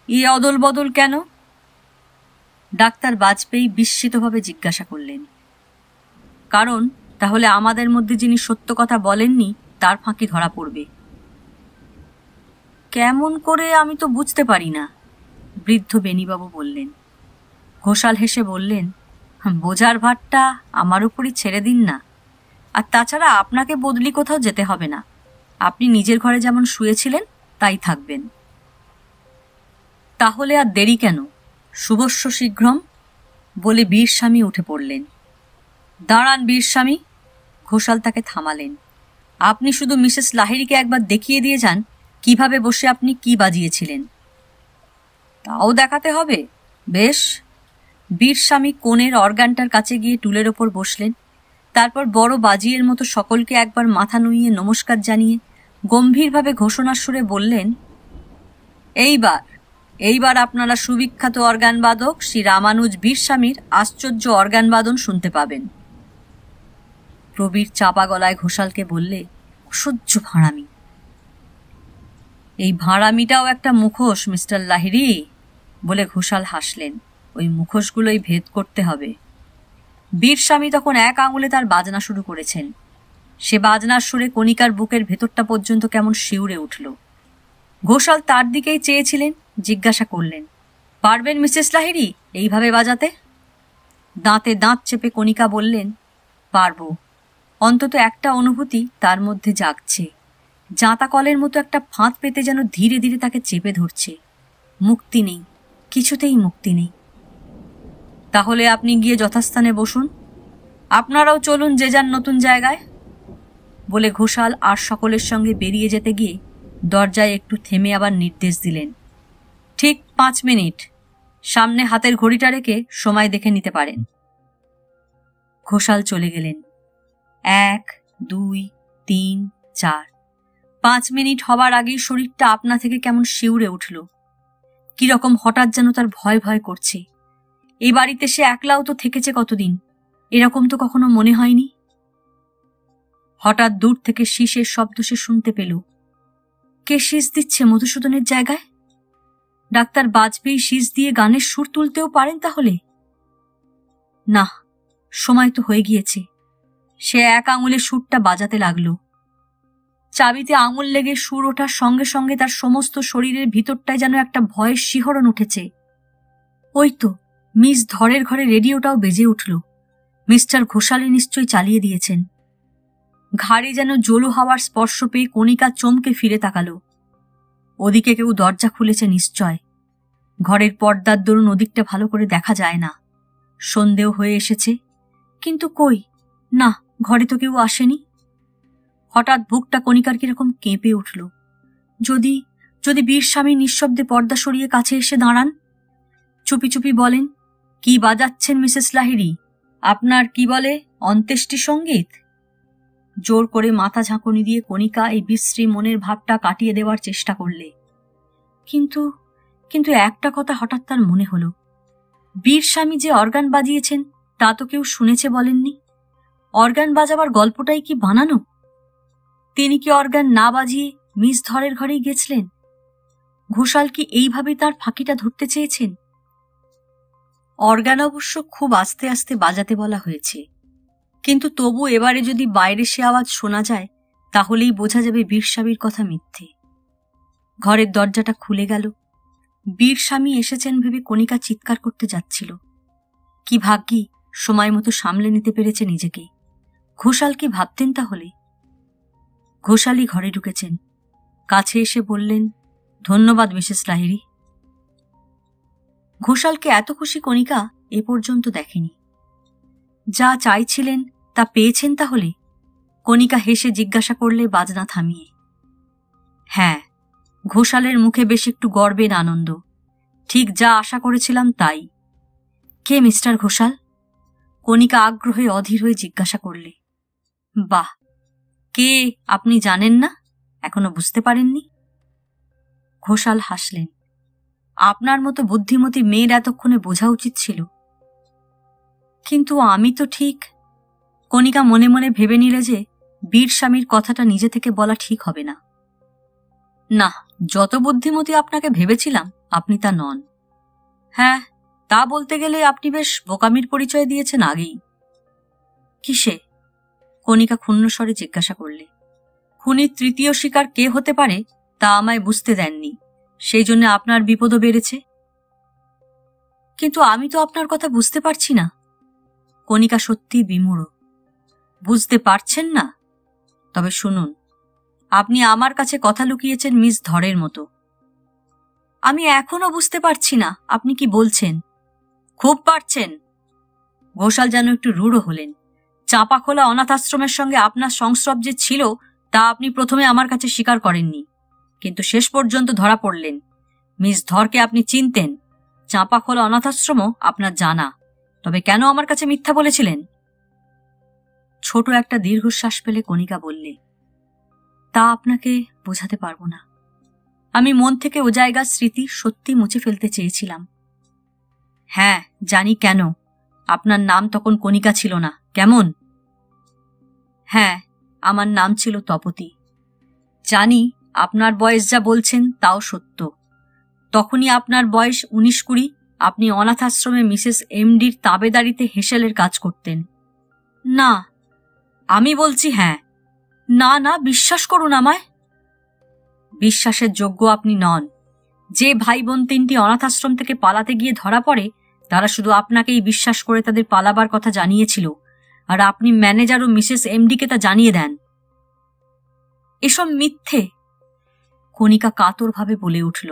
S1: এই অদল বদল কেন? ডাক্তার বাজপেয়ী বিস্মিতভাবে জিজ্ঞাসা করলেন। কারণ তাহলে আমাদের মধ্যে যিনি সত্য কথা বলেননি তার ফাঁকি ধরা পড়বে। কেমন করে আমি তো বুঝতে পারি না, বৃদ্ধ বেণীবাবু বললেন। ঘোষাল হেসে বললেন, বোঝার ভারটা আমার উপরই ছেড়ে দিন না। আর তাছাড়া আপনাকে বদলি কোথাও যেতে হবে না। আপনি নিজের ঘরে যেমন শুয়েছিলেন তাই থাকবেন। তাহলে আর দেরি কেন? শুভস্য শীঘ্রম, বলে বীরস্বামী উঠে পড়লেন। দাঁড়ান বীরস্বামী, ঘোষাল তাকে থামালেন। আপনি শুধু মিসেস লাহিড়ীকে একবার দেখিয়ে দিয়ে যান কিভাবে বসে আপনি কি বাজিয়েছিলেন। তাও দেখাতে হবে? বেশ। বীরস্বামী কোণের অর্গানটার কাছে গিয়ে টুলের ওপর বসলেন। তারপর বড় বাজিয়ের মতো সকলকে একবার মাথা নুইয়ে নমস্কার জানিয়ে গম্ভীরভাবে ঘোষণার সুরে বললেন, এইবার আপনারা সুবিখ্যাত অর্গানবাদক শ্রী রামানুজ বীরস্বামীর আশ্চর্য অর্গানবাদন শুনতে পাবেন। প্রবীর চাপা গলায় ঘোষালকে বললে, অসহ্য ভাঁড়ামি। এই ভাঁড়ামিটাও একটা মুখোশ মিস্টার লাহিড়ী, বলে ঘোষাল হাসলেন। ওই মুখোশগুলোই ভেদ করতে হবে। বীরস্বামী তখন এক আঙুলে তার বাজনা শুরু করেছেন। সে বাজনার সুরে কণিকার বুকের ভেতরটা পর্যন্ত কেমন শিউরে উঠল। ঘোষাল তার দিকেই চেয়েছিলেন, জিজ্ঞাসা করলেন, পারবেন মিসেস লাহিড়ী এইভাবে বাজাতে? দাঁতে দাঁত চেপে কণিকা বললেন, পারব। অন্তত একটা অনুভূতি তার মধ্যে জাগছে, জাঁতা কলের মতো একটা ফাঁদ পেতে যেন ধীরে ধীরে তাকে চেপে ধরছে। মুক্তি নেই, কিছুতেই মুক্তি নেই। তাহলে আপনি গিয়ে যথাস্থানে বসুন, আপনারাও চলুন যে যার নতুন জায়গায়, বলে ঘোষাল আর সকলের সঙ্গে বেরিয়ে যেতে গিয়ে দরজায় একটু থেমে আবার নির্দেশ দিলেন, ঠিক 5 মিনিট, সামনে হাতের ঘড়িটা রেখে সময় দেখে নিতে পারেন। ঘোষাল চলে গেলেন। 1, 2, 3, 4, 5 মিনিট হবার আগেই শরীরটা আপনা থেকে কেমন শিউরে উঠল। কিরকম হঠাৎ যেন তার ভয় ভয় করছে। এই বাড়িতে সে একলাও তো থেকেছে কতদিন, এরকম তো কখনো মনে হয়নি। হঠাৎ দূর থেকে শীষের শব্দ সে শুনতে পেল। কে শীষ দিচ্ছে মধুসূদনের জায়গায়? ডাক্তার বাজপেয়ী শীষ দিয়ে গানের সুর তুলতেও পারেন তাহলে? না, সময় তো হয়ে গিয়েছে। সে এক আঙুলে সুরটা বাজাতে লাগল। চাবিতে আঙুল লেগে সুর ওঠার সঙ্গে সঙ্গে তার সমস্ত শরীরের ভিতরটায় যেন একটা ভয়ের শিহরণ উঠেছে। ওই তো মিস ধরের ঘরে রেডিওটাও বেজে উঠল। মিস্টার ঘোষালে নিশ্চয়ই চালিয়ে দিয়েছেন। ঘাড়ে যেন জলু হাওয়ার স্পর্শ পেয়ে কণিকা চমকে ফিরে তাকালো। ওদিকে কেউ দরজা খুলেছে নিশ্চয়। ঘরের পর্দার দরুন ওদিকটা ভালো করে দেখা যায় না। সন্দেহ হয়ে এসেছে, কিন্তু কই, না, ঘরে তো কেউ আসেনি। হঠাৎ বুকটা কণিকার কিরকম কেঁপে উঠল। যদি যদি বীরস্বামী নিঃশব্দে পর্দা সরিয়ে কাছে এসে দাঁড়ান, চুপি চুপি বলেন, কি বাজাচ্ছেন মিসেস লাহিড়ী? আপনার কি বলে অন্ত্যেষ্টি সঙ্গীত? জোর করে মাথা ঝাঁকুনি দিয়ে কণিকা এই বিশ্রী মনের ভাবটা কাটিয়ে দেওয়ার চেষ্টা করলে। কিন্তু কিন্তু একটা কথা হঠাৎ তার মনে হল, বীরস্বামী যে অর্গান বাজিয়েছেন তা তো কেউ শুনেছে বলেননি। অর্গান বাজাবার গল্পটাই কি বানানো? তিনি কি অর্গান না বাজিয়ে মিস ধরের ঘরেই গেছিলেন? ঘোষাল কি এইভাবে তার ফাঁকিটা ধরতে চেয়েছেন? অর্গান অবশ্য খুব আস্তে আস্তে বাজাতে বলা হয়েছে, কিন্তু তবু এবারে যদি বাইরে সে আওয়াজ শোনা যায় তাহলেই বোঝা যাবে বীরস্বামীর কথা মিথ্যে। ঘরের দরজাটা খুলে গেল। বীরস্বামী এসেছেন ভেবে কণিকা চিৎকার করতে যাচ্ছিল। কি ভাগ্যি সময় মতো সামলে নিতে পেরেছে নিজেকে। ঘোষাল কি ভাবতেন তাহলে? ঘোষালই ঘরে ঢুকেছেন, কাছে এসে বললেন, ধন্যবাদ মিসেস লাহিড়ী। ঘোষালকে এত খুশি কণিকা এ পর্যন্ত দেখেনি। যা চাইছিলেন তা পেয়েছেন তাহলে? কণিকা হেসে জিজ্ঞাসা করলে বাজনা থামিয়ে। হ্যাঁ, ঘোষালের মুখে বেশ একটু গর্বের আনন্দ। ঠিক যা আশা করেছিলাম তাই। কে মিস্টার ঘোষাল? কণিকা আগ্রহে অধীর হয়ে জিজ্ঞাসা করলে। বাহ, কে আপনি জানেন না? এখনো বুঝতে পারেননি? ঘোষাল হাসলেন। আপনার মতো বুদ্ধিমতী মেয়ের এতক্ষণে বোঝা উচিত ছিল। কিন্তু আমি তো ঠিক। কণিকা মনে মনে ভেবে নিলে যে বীরস্বামীর কথাটা নিজে থেকে বলা ঠিক হবে না। না, যত বুদ্ধিমতী আপনাকে ভেবেছিলাম আপনি তা নন। হ্যাঁ, তা বলতে গেলে আপনি বেশ বোকামির পরিচয় দিয়েছেন আগেই। কিসে? কণিকা ক্ষুণ্ণ স্বরে জিজ্ঞাসা করলে। খুনির তৃতীয় শিকার কে হতে পারে তা আমায় বুঝতে দেননি, সেই জন্য আপনার বিপদও বেড়েছে। কিন্তু আমি তো আপনার কথা বুঝতে পারছি না। কণিকা সত্যি বিমূঢ়। বুঝতে পারছেন না? তবে শুনুন, আপনি আমার কাছে কথা লুকিয়েছেন মিস ধরের মতো। আমি এখনো বুঝতে পারছি না আপনি কি বলছেন। খুব পারছেন। ঘোষাল যেন একটু রূঢ় হলেন। চাঁপাখোলা অনাথ আশ্রমের সঙ্গে আপনার সংস্রব যে ছিল তা আপনি প্রথমে আমার কাছে স্বীকার করেননি, কিন্তু শেষ পর্যন্ত ধরা পড়লেন। মিস ধরকে আপনি চিনতেন, চাঁপাখোলা অনাথ আশ্রমও আপনার জানা, তবে কেন আমার কাছে মিথ্যা বলেছিলেন? ছোট একটা দীর্ঘশ্বাস ফেলে কণিকা বললে, তা আপনাকে বোঝাতে পারবো না। আমি মন থেকে ও জায়গার স্মৃতি সত্যি মুছে ফেলতে চেয়েছিলাম। হ্যাঁ, জানি কেন। আপনার নাম তখন কণিকা ছিল না, কেমন? হ্যাঁ, আমার নাম ছিল তপতী। জানি আপনার বয়স যা বলছেন তাও সত্য। তখনই আপনার বয়স 19-20। আপনি অনাথ আশ্রমে মিসেস এমডির তাবেদারিতে হেসেলের কাজ করতেন। না, আমি বলছি হ্যাঁ, না না, বিশ্বাস করুন আমায়। বিশ্বাসের যোগ্য আপনি নন। যে ভাই বোন তিনটি অনাথ আশ্রম থেকে পালাতে গিয়ে ধরা পড়ে, তারা শুধু আপনাকেই বিশ্বাস করে তাদের পালাবার কথা জানিয়েছিল, আর আপনি ম্যানেজার ও মিসেস এমডিকে তা জানিয়ে দেন। এসব মিথ্যে, কণিকা কাতরভাবে বলে উঠল।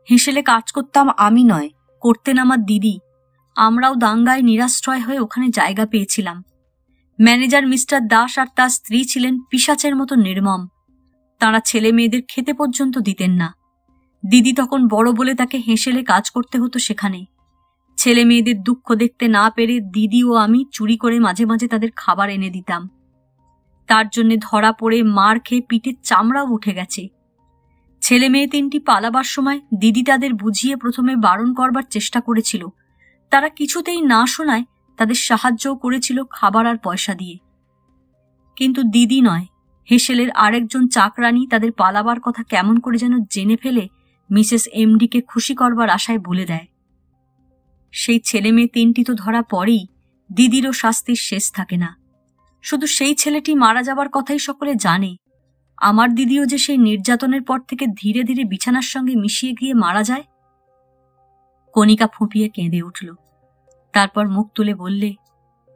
S1: হেসেলে কাজ করতাম আমি নয়, করতেন আমার দিদি। আমরাও দাঙ্গায় নিরাশ্রয় হয়ে ওখানে জায়গা পেয়েছিলাম। ম্যানেজার মিস্টার দাস আর তার স্ত্রী ছিলেন পিশাচের মতো নির্মম। তাঁরা ছেলে মেয়েদের খেতে পর্যন্ত দিতেন না। দিদি তখন বড় বলে তাকে হেসেলে কাজ করতে হতো সেখানে। ছেলে মেয়েদের দুঃখ দেখতে না পেরে দিদি ও আমি চুরি করে মাঝে মাঝে তাদের খাবার এনে দিতাম। তার জন্য ধরা পড়ে মার খেয়ে পিঠের চামড়াও উঠে গেছে। ছেলে মেয়ে তিনটি পালাবার সময় দিদি তাদের বুঝিয়ে প্রথমে বারণ করবার চেষ্টা করেছিল। তারা কিছুতেই না শোনায় তাদের সাহায্যও করেছিল খাবার আর পয়সা দিয়ে। কিন্তু দিদি নয়, হেসেলের আরেকজন চাকরানি তাদের পালাবার কথা কেমন করে যেন জেনে ফেলে মিসেস এমডিকে খুশি করবার আশায় বলে দেয়। সেই ছেলে মেয়ে তিনটি তো ধরা পড়েই দিদিরও শাস্তির শেষ থাকে না। শুধু সেই ছেলেটি মারা যাবার কথাই সকলে জানে। আমার দিদিও যে সেই নির্যাতনের পর থেকে ধীরে ধীরে বিছানার সঙ্গে মিশিয়ে গিয়ে মারা যায়। কণিকা ফুঁপিয়ে কেঁদে উঠল। তারপর মুখ তুলে বললে,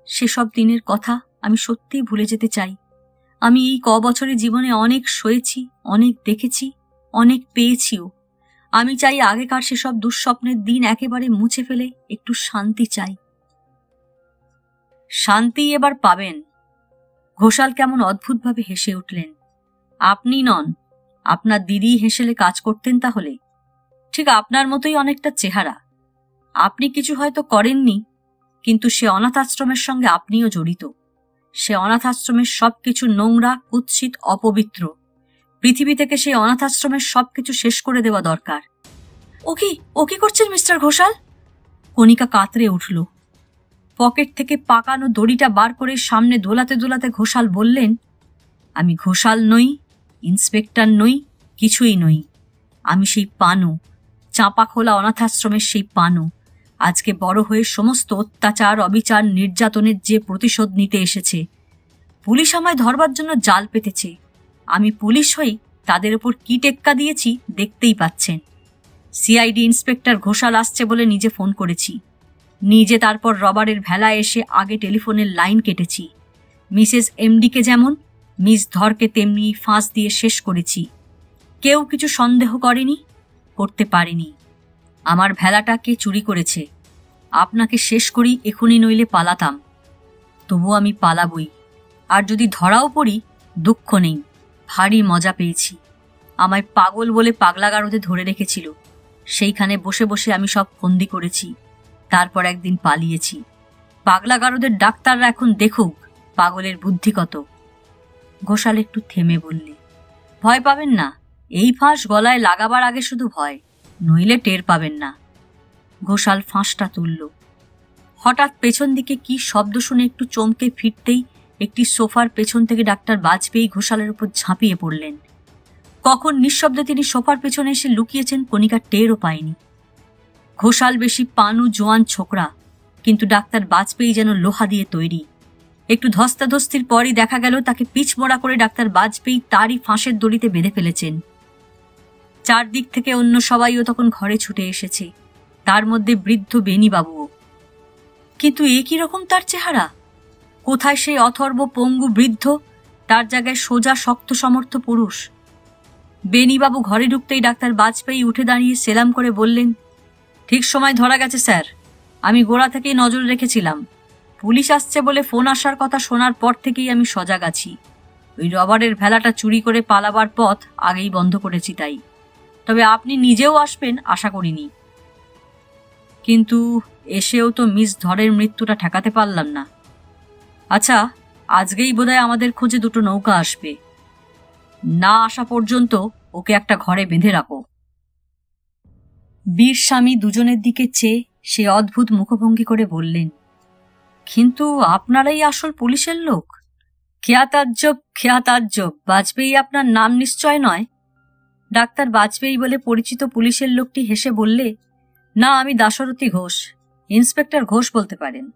S1: সেসব দিনের কথা আমি সত্যিই ভুলে যেতে চাই। আমি এই বছরের জীবনে অনেক সয়েছি, অনেক দেখেছি, অনেক পেয়েছিও। আমি চাই আগেকার সেসব দুঃস্বপ্নের দিন একেবারে মুছে ফেলে একটু শান্তি চাই। শান্তি এবার পাবেন। ঘোষাল কেমন অদ্ভুতভাবে হেসে উঠলেন। আপনি নন, আপনার দিদি হেসেলে কাজ করতেন তাহলে। ঠিক আপনার মতোই অনেকটা চেহারা। আপনি কিছু হয়তো করেননি, কিন্তু সে অনাথ আশ্রমের সঙ্গে আপনিও জড়িত। সে অনাথ আশ্রমের সবকিছু নোংরা, কুৎসিত, অপবিত্র। পৃথিবী থেকে সেই অনাথ আশ্রমের সবকিছু শেষ করে দেওয়া দরকার। ও কি করছেন মিস্টার ঘোষাল? কণিকা কাতরে উঠল। পকেট থেকে পাকানো দড়িটা বার করে সামনে দোলাতে দোলাতে ঘোষাল বললেন, আমি ঘোষাল নই, ইন্সপেক্টর নই, কিছুই নই। আমি সেই পানু, চাঁপাখোলা অনাথাশ্রমের সেই পানু। আজকে বড় হয়ে সমস্ত অত্যাচার, অবিচার, নির্যাতনের যে প্রতিশোধ নিতে এসেছে। পুলিশ আমায় ধরবার জন্য জাল পেতেছে। আমি পুলিশ হই তাদের ওপর কি টেক্কা দিয়েছি দেখতেই পাচ্ছেন। সিআইডি ইন্সপেক্টর ঘোষাল আসছে বলে নিজে ফোন করেছি। নিজে তারপর রবারের ভেলায় এসে আগে টেলিফোনের লাইন কেটেছি। মিসেস এমডিকে যেমন, মিস ধরকে তেমনি ফাঁস দিয়ে শেষ করেছি। কেউ কিছু সন্দেহ করেনি, করতে পারেনি। আমার ভেলাটা কে চুরি করেছে আপনাকে শেষ করি এখনই, নইলে পালাতাম। তবু আমি পালাবই। আর যদি ধরাও পড়ি, দুঃখ নেই, ভারী মজা পেয়েছি। আমায় পাগল বলে পাগলাগারদে ধরে রেখেছিল। সেইখানে বসে বসে আমি সব ফন্দি করেছি। তারপর একদিন পালিয়েছি। পাগলাগারদের ডাক্তাররা এখন দেখুক পাগলের বুদ্ধি কত। ঘোষাল একটু থেমে বললে, ভয় পাবেন না। এই ফাঁস গলায় লাগাবার আগে শুধু ভয়, নইলে টের পাবেন না। ঘোষাল ফাঁসটা তুলল। হঠাৎ পেছন দিকে কি শব্দ শুনে একটু চমকে ফিরতেই একটি সোফার পেছন থেকে ডাক্তার বাজপেয়ী ঘোষালের উপর ঝাঁপিয়ে পড়লেন। কখন নিঃশব্দে তিনি সোফার পেছনে এসে লুকিয়েছেন কণিকা টেরও পায়নি। ঘোষাল বেশি পানু জোয়ান ছোকরা, কিন্তু ডাক্তার বাজপেয়ী যেন লোহা দিয়ে তৈরি। একটু ধস্তাধস্তির পরই দেখা গেল তাকে পিছমোড়া করে ডাক্তার বাজপেয়ী তারই ফাঁসের দড়িতে বেঁধে ফেলেছেন। চারদিক থেকে অন্য সবাইও তখন ঘরে ছুটে এসেছে, তার মধ্যে বৃদ্ধ বেণীবাবুও। কিন্তু এ কি রকম তার চেহারা? কোথায় সেই অথর্ব পঙ্গু বৃদ্ধ, তার জায়গায় সোজা শক্ত সমর্থ পুরুষ? বেণীবাবু ঘরে ঢুকতেই ডাক্তার বাজপেয়ী উঠে দাঁড়িয়ে সেলাম করে বললেন, ঠিক সময় ধরা গেছে স্যার। আমি গোড়া থেকেই নজর রেখেছিলাম। পুলিশ আসছে বলে ফোন আসার কথা শোনার পর থেকেই আমি সজাগ আছি। ওই রবারের ভেলাটা চুরি করে পালাবার পথ আগেই বন্ধ করেছি তাই। তবে আপনি নিজেও আসবেন আশা করিনি। কিন্তু এসেও তো মিস ধরের মৃত্যুটা ঠেকাতে পারলাম না। আচ্ছা, আজকেই বোধহয় আমাদের খোঁজে দুটো নৌকা আসবে। না আসা পর্যন্ত ওকে একটা ঘরে বেঁধে রাখো। বীর স্বামী দুজনের দিকে চেয়ে সে অদ্ভুত মুখভঙ্গি করে বললেন, কিন্তু আপনারাই আসল পুলিশের লোক? খেয়াতাজ্জব, বাজপেয়ী আপনার নাম নিশ্চয় নয়? ডাক্তার বাজপেয়ী বলে পরিচিত পুলিশের লোকটি হেসে বললে, না, আমি দাশরথী ঘোষ, ইন্সপেক্টর ঘোষ বলতে পারেন।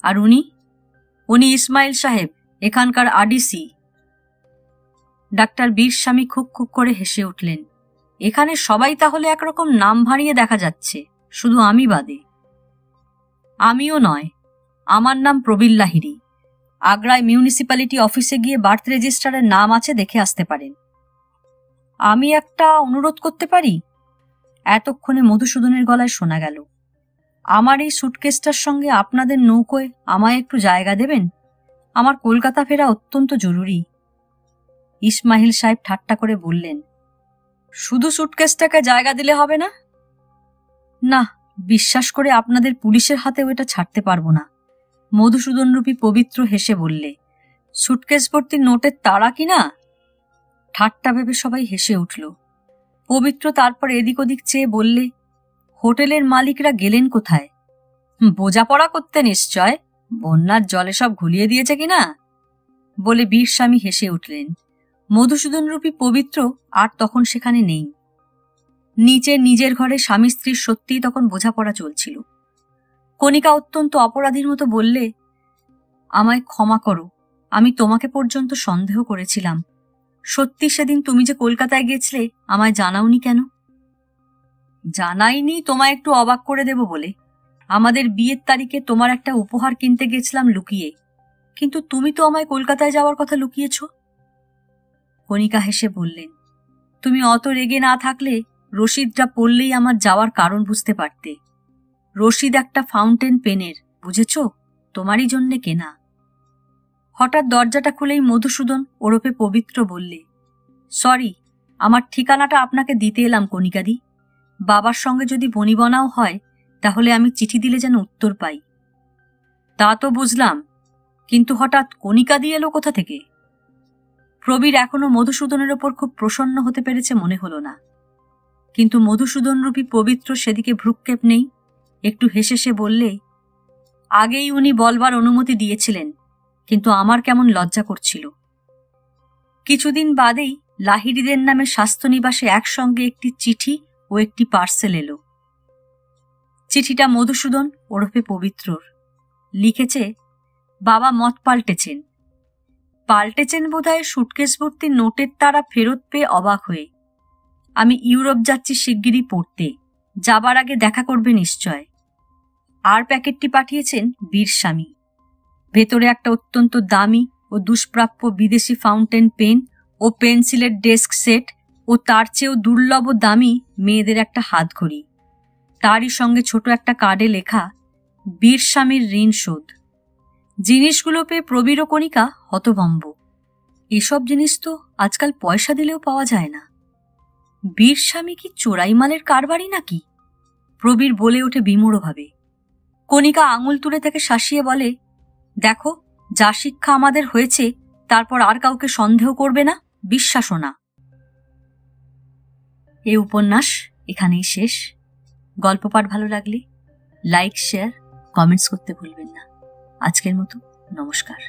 S1: আর উনি ইসমাইল সাহেব, এখানকার আডিসি। ডাক্তার বীরস্বামী খুব খুব করে হেসে উঠলেন। এখানে সবাই তাহলে একরকম নাম ভারিয়ে দেখা যাচ্ছে, শুধু আমি বাদে। আমিও নয়, আমার নাম প্রবীর লাহিড়ী। আগ্রায় মিউনিসিপ্যালিটি অফিসে গিয়ে বার্থ রেজিস্টারের নাম আছে, দেখে আসতে পারেন। আমি একটা অনুরোধ করতে পারি? এতক্ষণে মধুসূদনের গলায় শোনা গেল, আমার এই সুটকেসটার সঙ্গে আপনাদের নৌকোয় আমায় একটু জায়গা দেবেন? আমার কলকাতা ফেরা অত্যন্ত জরুরি। ইসমাইল সাহেব ঠাট্টা করে বললেন, শুধু সুটকেসটাকে জায়গা দিলে হবে না? না, বিশ্বাস করে আপনাদের পুলিশের হাতে ওটা ছাড়তে পারবো না। মধুসূদন রূপী পবিত্র হেসে বললে, সুটকেস ভর্তি নোটের তাড়া কিনা? ঠাট্টা ভেবে সবাই হেসে উঠল। পবিত্র তারপর এদিক ওদিক চেয়ে বললে, হোটেলের মালিকরা গেলেন কোথায়? বোঝাপড়া করতে নিশ্চয়, বন্যার জলে সব ঘুলিয়ে দিয়েছে কিনা? বলে বীরস্বামী হেসে উঠলেন। মধুসূদন রূপী পবিত্র আর তখন সেখানে নেই। নিচের নিজের ঘরে স্বামী স্ত্রীর সত্যিই তখন বোঝাপড়া চলছিল। কণিকা অত্যন্ত অপরাধীর মতো বললে, আমায় ক্ষমা করো, আমি তোমাকে পর্যন্ত সন্দেহ করেছিলাম। সত্যি সেদিন তুমি যে কলকাতায় গেছিলে আমায় জানাওনি কেন? জানাইনি তোমায় একটু অবাক করে দেব বলে। আমাদের বিয়ের তারিখে তোমার একটা উপহার কিনতে গেছিলাম লুকিয়ে, কিন্তু তুমি তো আমায় কলকাতায় যাওয়ার কথা লুকিয়েছ। কণিকা হেসে বললেন, তুমি অত রেগে না থাকলে রশিদটা পড়লেই আমার যাওয়ার কারণ বুঝতে পারতে। রশিদ একটা ফাউন্টেন পেনের, বুঝেছ, তোমারই জন্যে কেনা। হঠাৎ দরজাটা খুলেই মধুসূদন ওরফে পবিত্র বললে, সরি, আমার ঠিকানাটা আপনাকে দিতে এলাম কণিকাদি। বাবার সঙ্গে যদি বনিবনাও হয় তাহলে আমি চিঠি দিলে যেন উত্তর পাই। তা তো বুঝলাম, কিন্তু হঠাৎ কণিকাদি এলো কোথা থেকে? প্রবীর এখনো মধুসূদনের ওপর খুব প্রসন্ন হতে পেরেছে মনে হলো না, কিন্তু মধুসূদন রূপী পবিত্র সেদিকে ভ্রুক্ষেপ নেই। একটু হেসে সে বললে, আগেই উনি বলবার অনুমতি দিয়েছিলেন, কিন্তু আমার কেমন লজ্জা করছিল। কিছুদিন বাদেই লাহিড়ীদের নামে স্বাস্থ্যনিবাসে একসঙ্গে একটি চিঠি ও একটি পার্সেল এলো। চিঠিটা মধুসূদন ওরফে পবিত্রর। লিখেছে, বাবা মত পাল্টেছেন। পাল্টেছেন বোধহয় সুটকেস ভর্তি নোটের তারা ফেরত পেয়ে অবাক হয়ে। আমি ইউরোপ যাচ্ছি শিগগিরই পড়তে, যাবার আগে দেখা করবে নিশ্চয়। আর প্যাকেটটি পাঠিয়েছেন বীরস্বামী। ভেতরে একটা অত্যন্ত দামি ও দুষ্প্রাপ্য বিদেশি ফাউন্টেন পেন ও পেন্সিলের ডেস্ক সেট ও তার চেয়েও দুর্লভ দামি মেয়েদের একটা হাতঘড়ি। তারই সঙ্গে ছোট একটা কার্ডে লেখা, বীরস্বামীর ঋণ শোধ। জিনিসগুলো পেয়ে প্রবীর ও কণিকা হতভম্ব। এসব জিনিস তো আজকাল পয়সা দিলেও পাওয়া যায় না। বীরস্বামী কি চোরাই মালের কারবারি নাকি? প্রবীর বলে ওঠে বিমূঢ়ভাবে। কণিকা আঙুল তুলে তাকে শাসিয়ে বলে, দেখো, যা শিক্ষা আমাদের হয়েছে তারপর আর কাউকে সন্দেহ করবে না, বিশ্বাসও না। এই উপন্যাস এখানেই শেষ। গল্প পাঠ ভালো লাগলে লাইক, শেয়ার, কমেন্টস করতে ভুলবেন না। আজকের মতো নমস্কার।